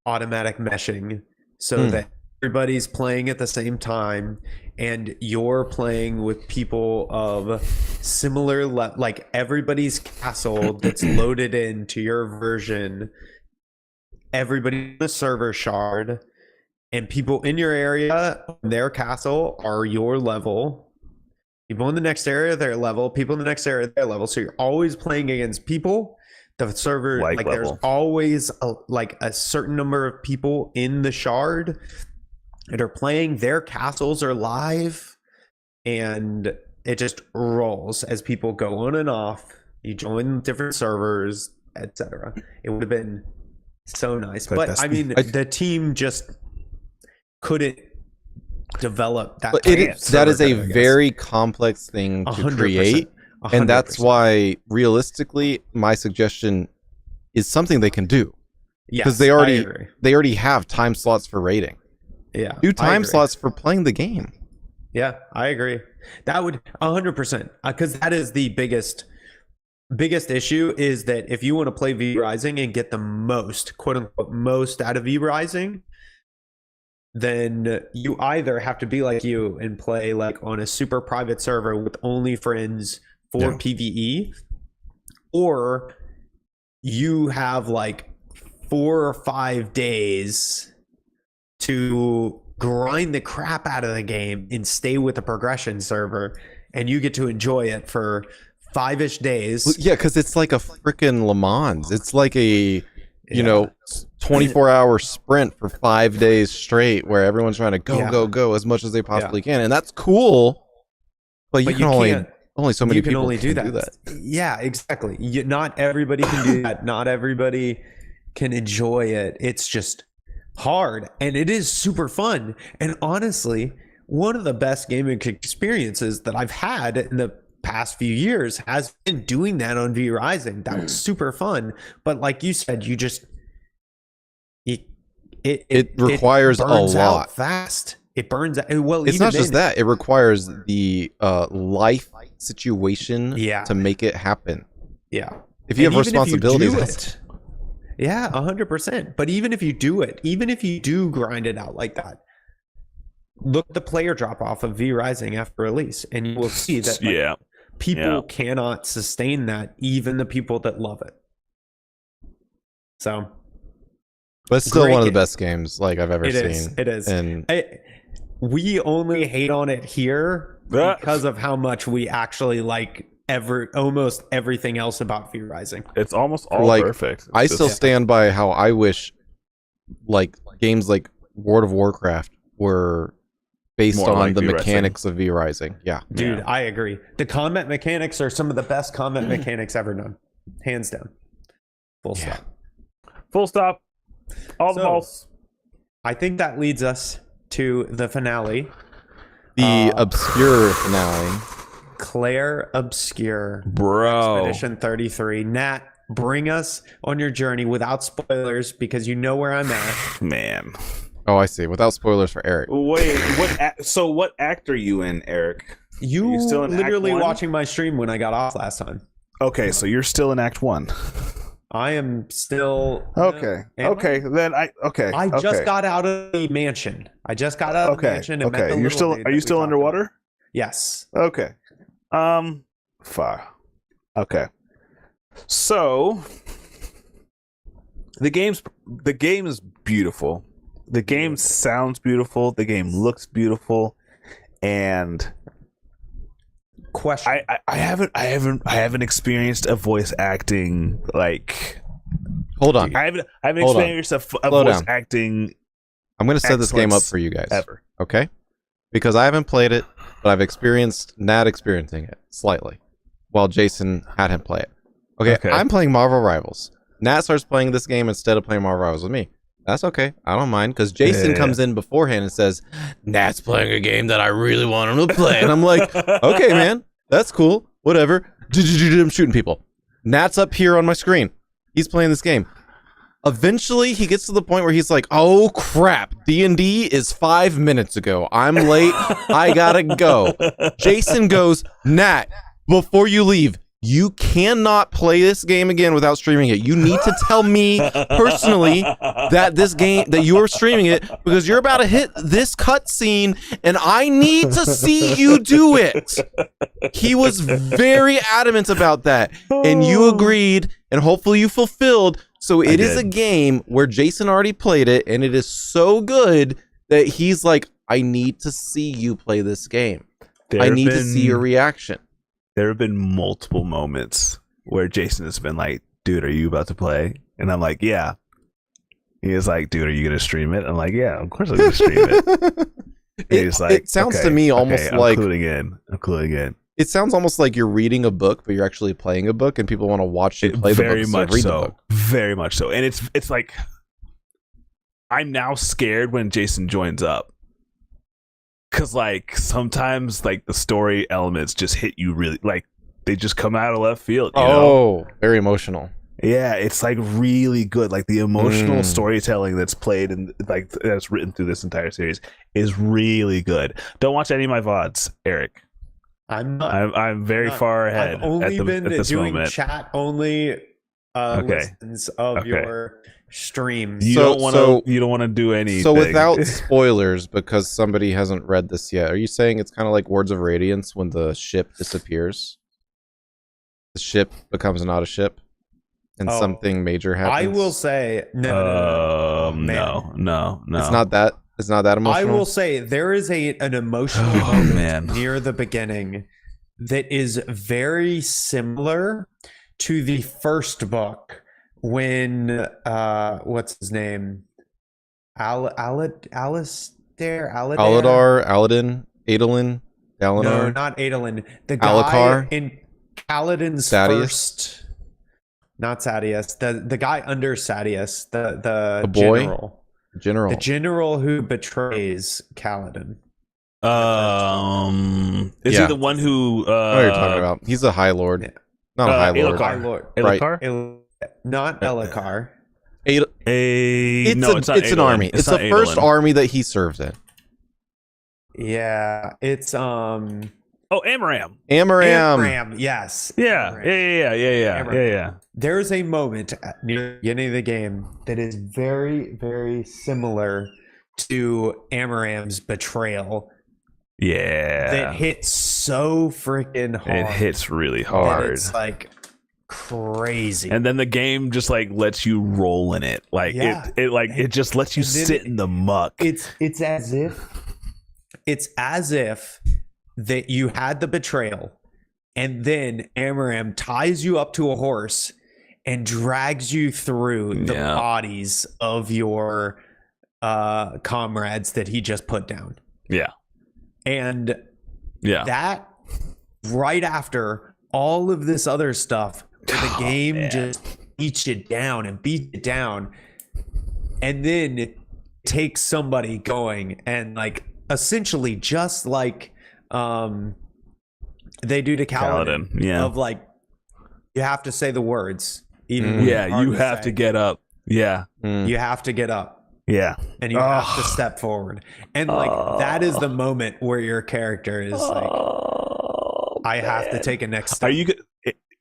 automatic meshing so that everybody's playing at the same time, and you're playing with people of similar like everybody's castle that's loaded into your version, everybody in the server shard, and people in your area, their castle are your level. People in the next area, their level. People in the next area, their level. So you're always playing against people. The server, like there's always a certain number of people in the shard that are playing. Their castles are live, and it just rolls as people go on and off. You join different servers, etc. It would have been so nice, but I mean, the team just couldn't develop that. That is a very complex thing to 100%, create, 100%. And that's why, realistically, my suggestion is something they can do. Because they already have time slots for rating. Yeah, do time slots for playing the game. Yeah, I agree. That would 100%, because that is the biggest issue, is that if you want to play V-Rising and get the most, quote unquote, most out of V-Rising, then you either have to be like you and play like on a super private server with only friends for PvE, or you have like 4 or 5 days to grind the crap out of the game and stay with the progression server, and you get to enjoy it for 5-ish days. Yeah, because it's like a freaking Le Mans. It's like a 24-hour sprint for 5 days straight, where everyone's trying to go as much as they possibly can, and that's cool. But you can only so many people can do that. Yeah, exactly. Not everybody can do that. Not everybody can enjoy it. It's just hard, and it is super fun. And honestly, one of the best gaming experiences that I've had in the past few years has been doing that on V-Rising. That was super fun. But like you said, you just it requires a lot fast. It burns out. Well, it's not just that. It requires the life situation to make it happen. Yeah. If you have responsibilities. Yeah, 100%. But even if you do it, even if you do grind it out like that, look at the player drop off of V-Rising after release, and you will see that people cannot sustain that, even the people that love it. So, but it's still one of the best games like I've ever seen. It is. And we only hate on it here because of how much we actually like almost everything else about V-Rising. It's almost all perfect. I still stand by how I wish like games like World of Warcraft were based on the mechanics of V-Rising. Yeah. Dude, I agree. The combat mechanics are some of the best combat mechanics ever done. Hands down. Full stop. Full stop. All the balls. I think that leads us to the finale. The obscure finale. Claire Obscure. Bro. Expedition 33. Nat, bring us on your journey without spoilers, because you know where I'm at. Man. Oh, I see. Without spoilers for Eric. Wait, what act are you in, Eric? You still in literally watching my stream when I got off last time. Okay, so you're still in Act 1. I am still. Okay. I just got out of the mansion. I just got out of the mansion. And met the You're still. Are you still underwater? About. Yes. Okay. Okay. So the game is beautiful. The game sounds beautiful. The game looks beautiful, and question. I haven't experienced a voice acting like. Hold on. I haven't experienced a voice acting. I'm going to set this game up for you guys. Ever. Okay? Because I haven't played it, but I've experienced Nat experiencing it slightly while Jason had him play it. Okay. I'm playing Marvel Rivals. Nat starts playing this game instead of playing Marvel Rivals with me. That's okay. I don't mind, because Jason comes in beforehand and says, Nat's playing a game that I really want him to play. And I'm like, okay, man, that's cool. Whatever. I'm shooting people. Nat's up here on my screen. He's playing this game. Eventually, he gets to the point where he's like, oh, crap. D&D is 5 minutes ago. I'm late. I gotta go. Jason goes, Nat, before you leave, you cannot play this game again without streaming it. You need to tell me personally that this game, that you are streaming it, because you're about to hit this cutscene and I need to see you do it. He was very adamant about that, and you agreed, and hopefully you fulfilled. So it is a game where Jason already played it, and it is so good that he's like, I need to see you play this game. I need to see your reaction. There have been multiple moments where Jason has been like, dude, are you about to play? And I'm like, yeah. He is like, dude, are you going to stream it? I'm like, yeah, of course I'm going to stream it. He's like, it sounds to me almost like... I'm cluing in. It sounds almost like you're reading a book, but you're actually playing a book, and people want to watch you play the book. Very much so. Very much so. And it's like, I'm now scared when Jason joins up. Because, like, sometimes, like, the story elements just hit you really, like, they just come out of left field, you know? Very emotional. Yeah, it's, like, really good. Like, the emotional storytelling that's played and, like, that's written through this entire series is really good. Don't watch any of my VODs, Eric. I'm not. I'm very far ahead. I've only been doing moment. chat only listens of your streams. You don't want to do anything. So without spoilers, because somebody hasn't read this yet, are you saying it's kind of like Words of Radiance when the ship disappears? The ship becomes not a ship, and something major happens. I will say no. It's not that. It's not that emotional. I will say there is an emotional moment near the beginning that is very similar to the first book when what's his name? Aladin, Adolin. No, not Adolin. The guy Alucard? In Kaladin's first. Not Sadius. The guy under Sadius. The boy? The general who betrays Kaladin. Is he the one who what are you talking about? He's a High Lord. Yeah. Not a High Lord. High Lord. Right. Not Elhokar. It's an army. It's the first army that he serves in. Yeah, it's Amaram. Amaram, yes. Yeah. Amaram. Yeah. There's a moment near the beginning of the game that is very, very similar to Amaram's betrayal. Yeah. That hits so freaking hard. It hits really hard. It's like crazy. And then the game just like lets you roll in it. Like it just lets you sit in the muck. It's as if that you had the betrayal, and then Amaram ties you up to a horse and drags you through the bodies of your comrades that he just put down. Yeah. And that right after all of this other stuff, where the game just beats it down, and then it takes somebody going and like essentially just like they do to Kaladin. Of like, you have to say the words. Even you have to get up. Yeah. You have to get up. Yeah. And you have to step forward. And like that is the moment where your character is like, I have to take a next step.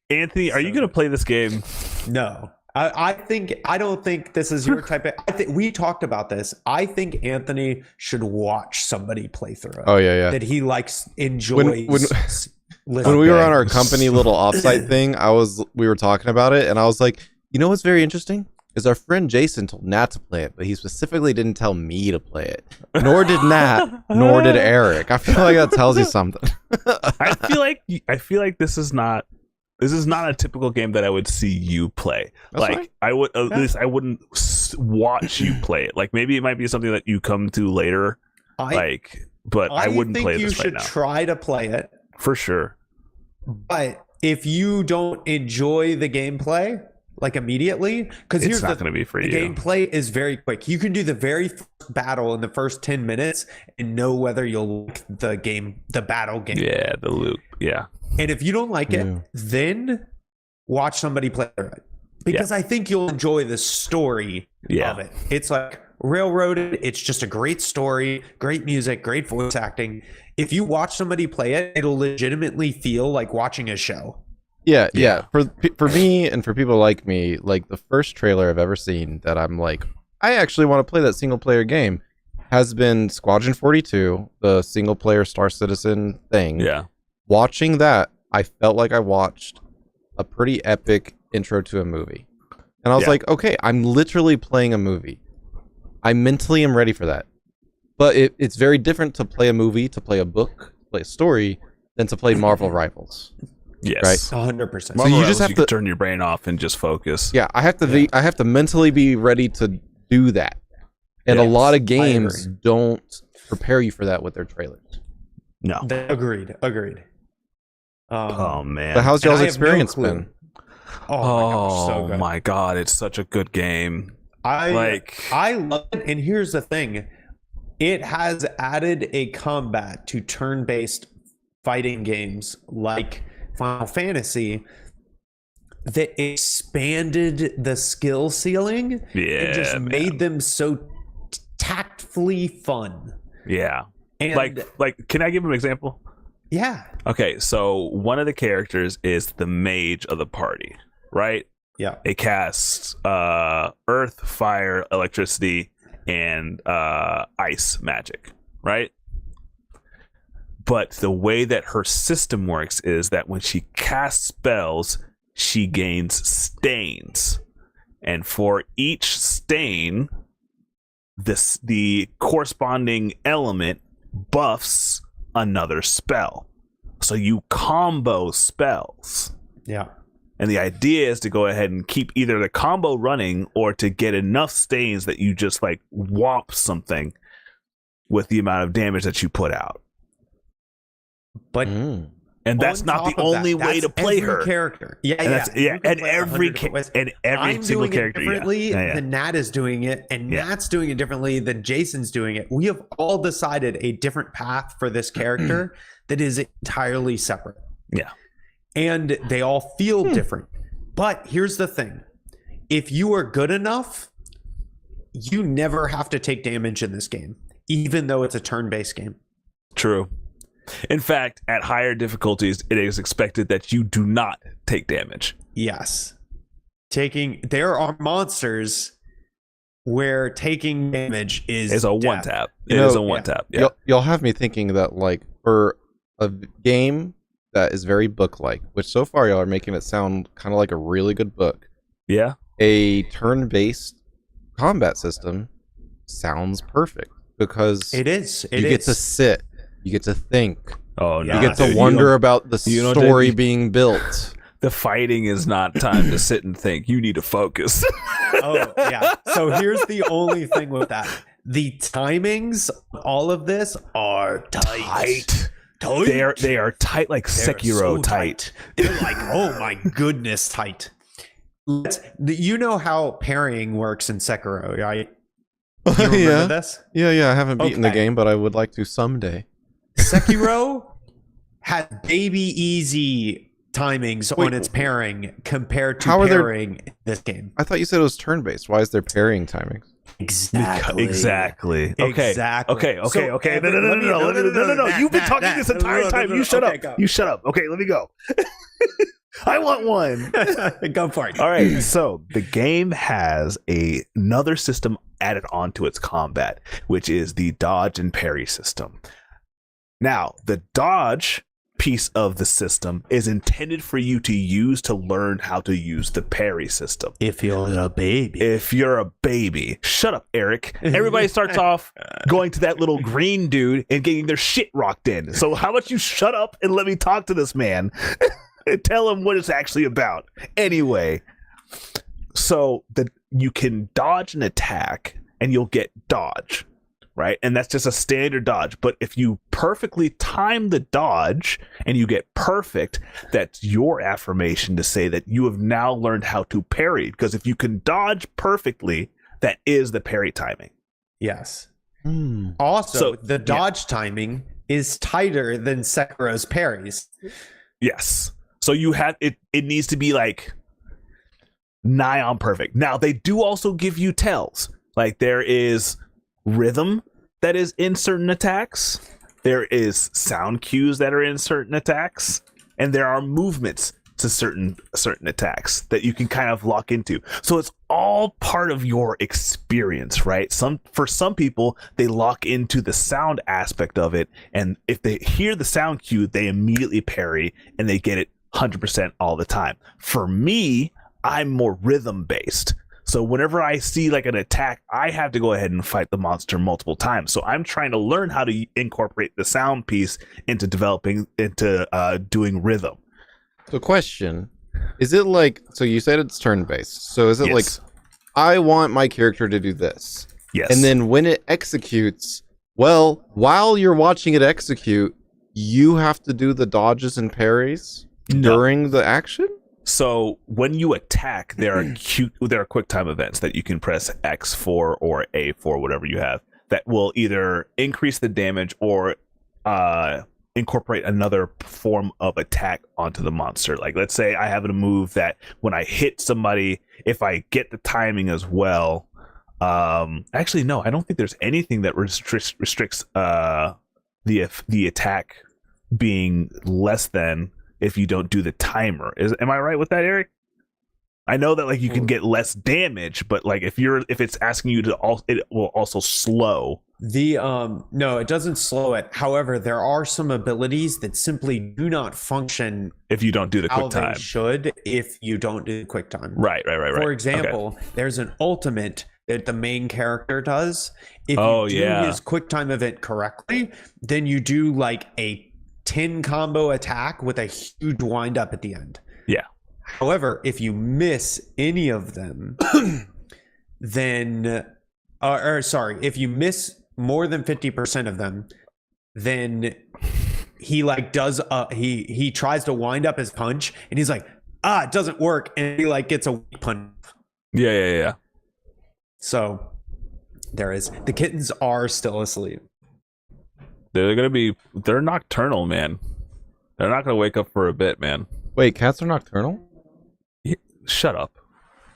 Anthony, are you going to play this game? No. I don't think this is your type of. We talked about this. I think Anthony should watch somebody play through it. Oh yeah. That he enjoys. When we were on our company little offsite thing, we were talking about it, and I was like, you know what's very interesting is our friend Jason told Nat to play it, but he specifically didn't tell me to play it. Nor did Nat, nor did Eric. I feel like that tells you something. I feel like this is not a typical game that I would see you play. That's like fine. I would at least I wouldn't watch you play it. Like maybe it might be something that you come to later. But I wouldn't play this right now. You should try to play it for sure. But if you don't enjoy the gameplay, like immediately, because It's not going to be for the you. gameplay is very quick. You can do the very first battle in the first 10 minutes and know whether you'll like the battle game. Yeah, the loop. Yeah. And if you don't like it, then watch somebody play it, because I think you'll enjoy the story of it. It's like railroaded. It's just a great story, great music, great voice acting. If you watch somebody play it, it'll legitimately feel like watching a show. Yeah. For me and for people like me, like the first trailer I've ever seen that I'm like, I actually want to play that single player game has been Squadron 42, the single player Star Citizen thing. Yeah. Watching that, I felt like I watched a pretty epic intro to a movie. And I was like, okay, I'm literally playing a movie. I mentally am ready for that. But it's very different to play a movie, to play a book, play a story, than to play Marvel Rivals. Yes. Right? 100%. So you just have to turn your brain off and just focus. Yeah, I have to mentally be ready to do that. And a lot of games don't prepare you for that with their trailers. No. Agreed. Oh man. But how's y'all's experience been? Oh my god, it's such a good game. I love it, and here's the thing. It has added a combat to turn-based fighting games like Final Fantasy that expanded the skill ceiling and just made them so tactfully fun. Yeah. And like can I give an example? Yeah. Okay, so one of the characters is the mage of the party, right? Yeah. It casts earth, fire, electricity, and ice magic, right? But the way that her system works is that when she casts spells, she gains stains. And for each stain, the corresponding element buffs another spell. So you combo spells. Yeah. And the idea is to go ahead and keep either the combo running or to get enough stains that you just like whomp something with the amount of damage that you put out. But and that's not the only way to play her character. And every single character differently than Nat is doing it, and Nat's doing it differently than Jason's doing it. We have all decided a different path for this character that is entirely separate. Yeah. And they all feel different. But here's the thing. If you are good enough, you never have to take damage in this game, even though it's a turn-based game. True. In fact, at higher difficulties, it is expected that you do not take damage. Yes. There are monsters where taking damage is a one tap. It is a one tap. Yeah. You'll have me thinking that like for a game that is very book-like, which so far y'all are making it sound kind of like a really good book. Yeah. A turn-based combat system sounds perfect because it is. You get to sit, you get to think. Oh no! You get to wonder about the story being built. The fighting is not time to sit and think. You need to focus. Oh yeah. So here's the only thing with that: the timings, all of this are tight. They are tight, like Sekiro so tight. They're like, oh my goodness, tight. You know how parrying works in Sekiro, right? You remember this? Yeah. I haven't beaten the game, but I would like to someday. Sekiro has baby easy timings on its parrying compared to parrying in this game. I thought you said it was turn-based. Why is there parrying timings? Exactly. Okay. No. You've been talking this entire time. You shut up. You shut up. Okay, let me go. I want one. Go for it. All right. So the game has another system added onto its combat, which is the dodge and parry system. Now, the dodge piece of the system is intended for you to use to learn how to use the parry system. If you're a baby. Shut up, Eric. Everybody starts off going to that little green dude and getting their shit rocked in. So how about you shut up and let me talk to this man and tell him what it's actually about. Anyway, so you can dodge an attack and you'll get dodge, right? And that's just a standard dodge. But if you perfectly time the dodge and you get perfect, that's your affirmation to say that you have now learned how to parry. Because if you can dodge perfectly, that is the parry timing. Yes. Also, the dodge timing is tighter than Sekiro's parries. Yes. So you have it needs to be like nigh on perfect. Now they do also give you tells. Like there is rhythm that is in certain attacks. There is sound cues that are in certain attacks, and there are movements to certain attacks that you can kind of lock into. So it's all part of your experience, right? For some people, they lock into the sound aspect of it, and if they hear the sound cue, they immediately parry and they get it 100% all the time. For me, I'm more rhythm based. So whenever I see like an attack, I have to go ahead and fight the monster multiple times. So I'm trying to learn how to incorporate the sound piece into doing rhythm. So question, is it like, so you said it's turn-based, so is it Yes. like, I want my character to do this, Yes. and then when it executes, well, while you're watching it execute, you have to do the dodges and parries during the action? So when you attack, there are quick time events that you can press X for or A for, whatever you have, that will either increase the damage or incorporate another form of attack onto the monster. Like let's say I have a move that when I hit somebody, if I get the timing as well, actually no, I don't think there's anything that restricts the attack being less than if you don't do the timer. Am I right with that, Eric? I know that like you can get less damage, but like if it's asking you to it will also slow. No, it doesn't slow it. However, there are some abilities that simply do not function if you don't do the quick time. They should if you don't do the quick time. Right. For example, there's an ultimate that the main character does. If you do his quick time event correctly, then you do like a 10 combo attack with a huge wind up at the end. Yeah. However, if you miss any of them, then if you miss more than 50% of them, then he like does he tries to wind up his punch and he's like, it doesn't work, and he like gets a weak punch. Yeah. So there is, the kittens are still asleep. They're nocturnal, man. They're not gonna wake up for a bit, man. Wait, cats are nocturnal? Shut up.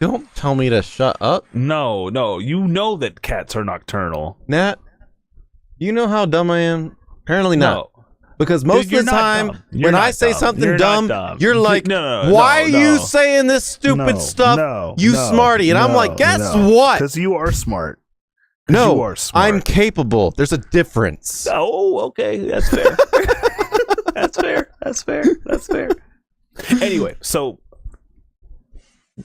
Don't tell me to shut up. No, you know that cats are nocturnal. Nat, you know how dumb I am? Apparently not. No. Because most of the time, when I say something dumb, you're like, why are you saying this stupid stuff, you smarty? And I'm like, guess what? Because you are smart. No, you are smart. I'm capable. There's a difference. Oh, okay. That's fair. That's fair. Anyway, so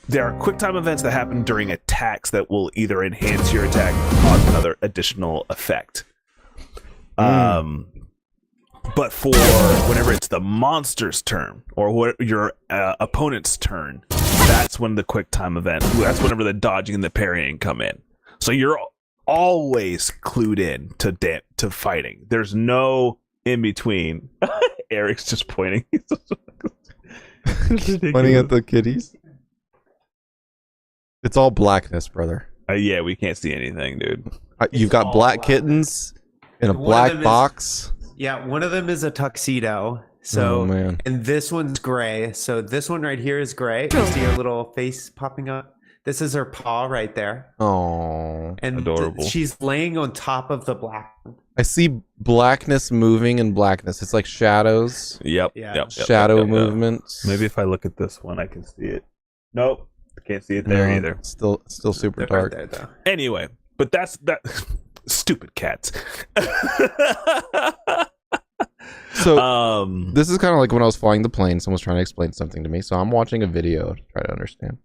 there are quick time events that happen during attacks that will either enhance your attack or cause another additional effect. But for whenever it's the monster's turn or your opponent's turn, that's when the quick time event, that's whenever the dodging and the parrying come in. So you're always clued in to fighting. There's no in between. Eric's just pointing. Pointing at the kitties. It's all blackness, brother. Yeah, we can't see anything, dude. You've got black kittens in a black box. Yeah, one of them is a tuxedo. So, man. And this one's gray. So this one right here is gray. You see her little face popping up. This is her paw right there. Oh, and adorable. She's laying on top of the black one. I see blackness moving in blackness. It's like shadows. Yep. Shadow movements. Maybe if I look at this one, I can see it. Nope. Can't see it there either. Still super dark. Right there, though. Anyway, but that's that. Stupid cats. So this is kind of like when I was flying the plane. Someone was trying to explain something to me. So I'm watching a video to try to understand.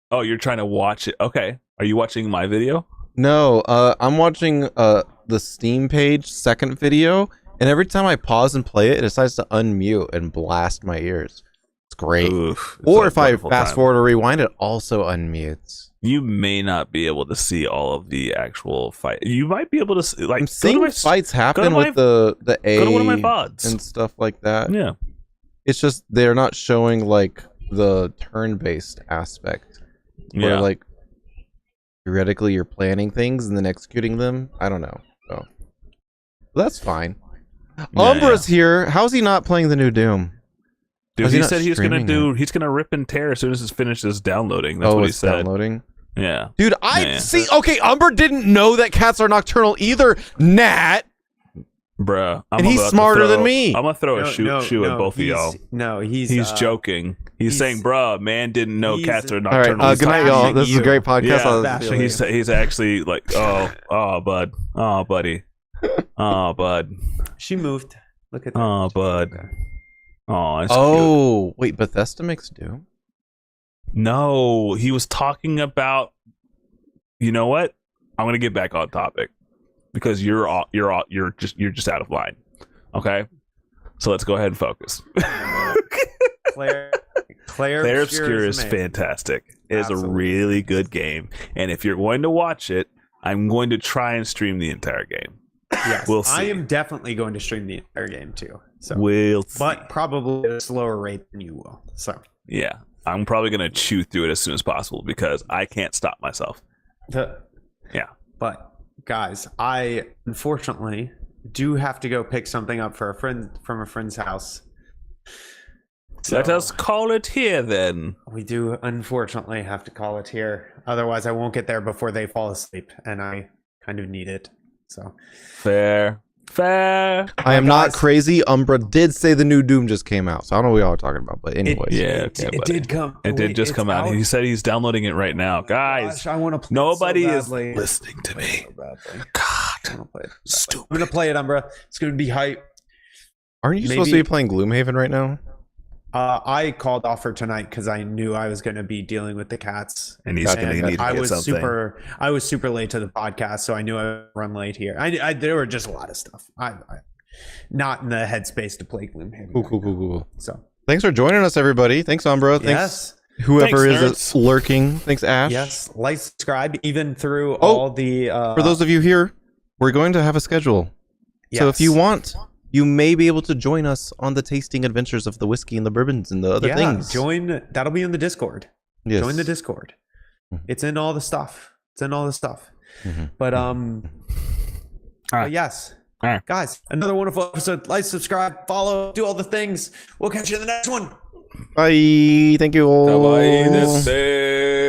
Oh, you're trying to watch it. Okay. Are you watching my video? No, I'm watching the Steam page second video, and every time I pause and play it, it decides to unmute and blast my ears. It's great. Oof, it's Or a if I wonderful fast time. forward or rewind, it also unmutes. You may not be able to see all of the actual fight. You might be able to see, like, I'm seeing fights happen with the A go to one of my VODs and stuff like that. Yeah. It's just they're not showing like the turn-based aspect. Where Yeah. like theoretically you're planning things and then executing them. I don't know. So that's fine. Umbra's here. How's he not playing the new Doom? Dude, he said he's gonna rip and tear as soon as it finishes downloading. That's what he said. Downloading. Yeah. Dude, see. Okay, Umber didn't know that cats are nocturnal either. Nat. Bruh. And he's smarter than me. I'm gonna throw a shoe at both of y'all. No, he's joking. He's saying, bruh, man didn't know cats are nocturnal. All right, good night, y'all. This is a great podcast. Yeah, he's actually like, oh, bud. Oh, buddy. Oh, bud. She moved. Look at that. Oh, bud. Oh, that's cute. Wait, Bethesda makes Doom? No, he was talking about. You know what? I'm gonna get back on topic because you're just out of line. Okay, so let's go ahead and focus. Claire Obscure is fantastic. It is a really good game, and if you're going to watch it, I'm going to try and stream the entire game. Yes, we'll see. I am definitely going to stream the entire game too. So we'll see. But probably at a slower rate than you will. So yeah, I'm probably gonna chew through it as soon as possible because I can't stop myself. Yeah. But guys, I unfortunately do have to go pick something up for a friend from a friend's house. So let us call it here then. We do unfortunately have to call it here. Otherwise, I won't get there before they fall asleep, and I kind of need it. So fair. I am not crazy. Umbra did say the new Doom just came out, so I don't know what y'all are talking about. But anyway, it did come. It did just come out. He said he's downloading it right now, guys. Gosh, I want to play nobody so is listening to me. God, stupid. I'm gonna play it, Umbra. It's gonna be hype. Aren't you supposed to be playing Gloomhaven right now? I called off for tonight because I knew I was going to be dealing with the cats, and he's going to need to get something. I was super late to the podcast, so I knew I would run late here. There were just a lot of stuff. I not in the headspace to play Gloomhaven. Cool. So thanks for joining us, everybody. Thanks, Umbra. Thanks, whoever is lurking. Thanks, Ash. Yes, like, subscribe, even through all the. For those of you here, we're going to have a schedule. Yes. So if you want, you may be able to join us on the tasting adventures of the whiskey and the bourbons and the other things. That'll be in the Discord. Yes. Join the Discord. It's in all the stuff. But yes. All right. Guys, another wonderful episode. Like, subscribe, follow, do all the things. We'll catch you in the next one. Bye. Thank you all. Bye.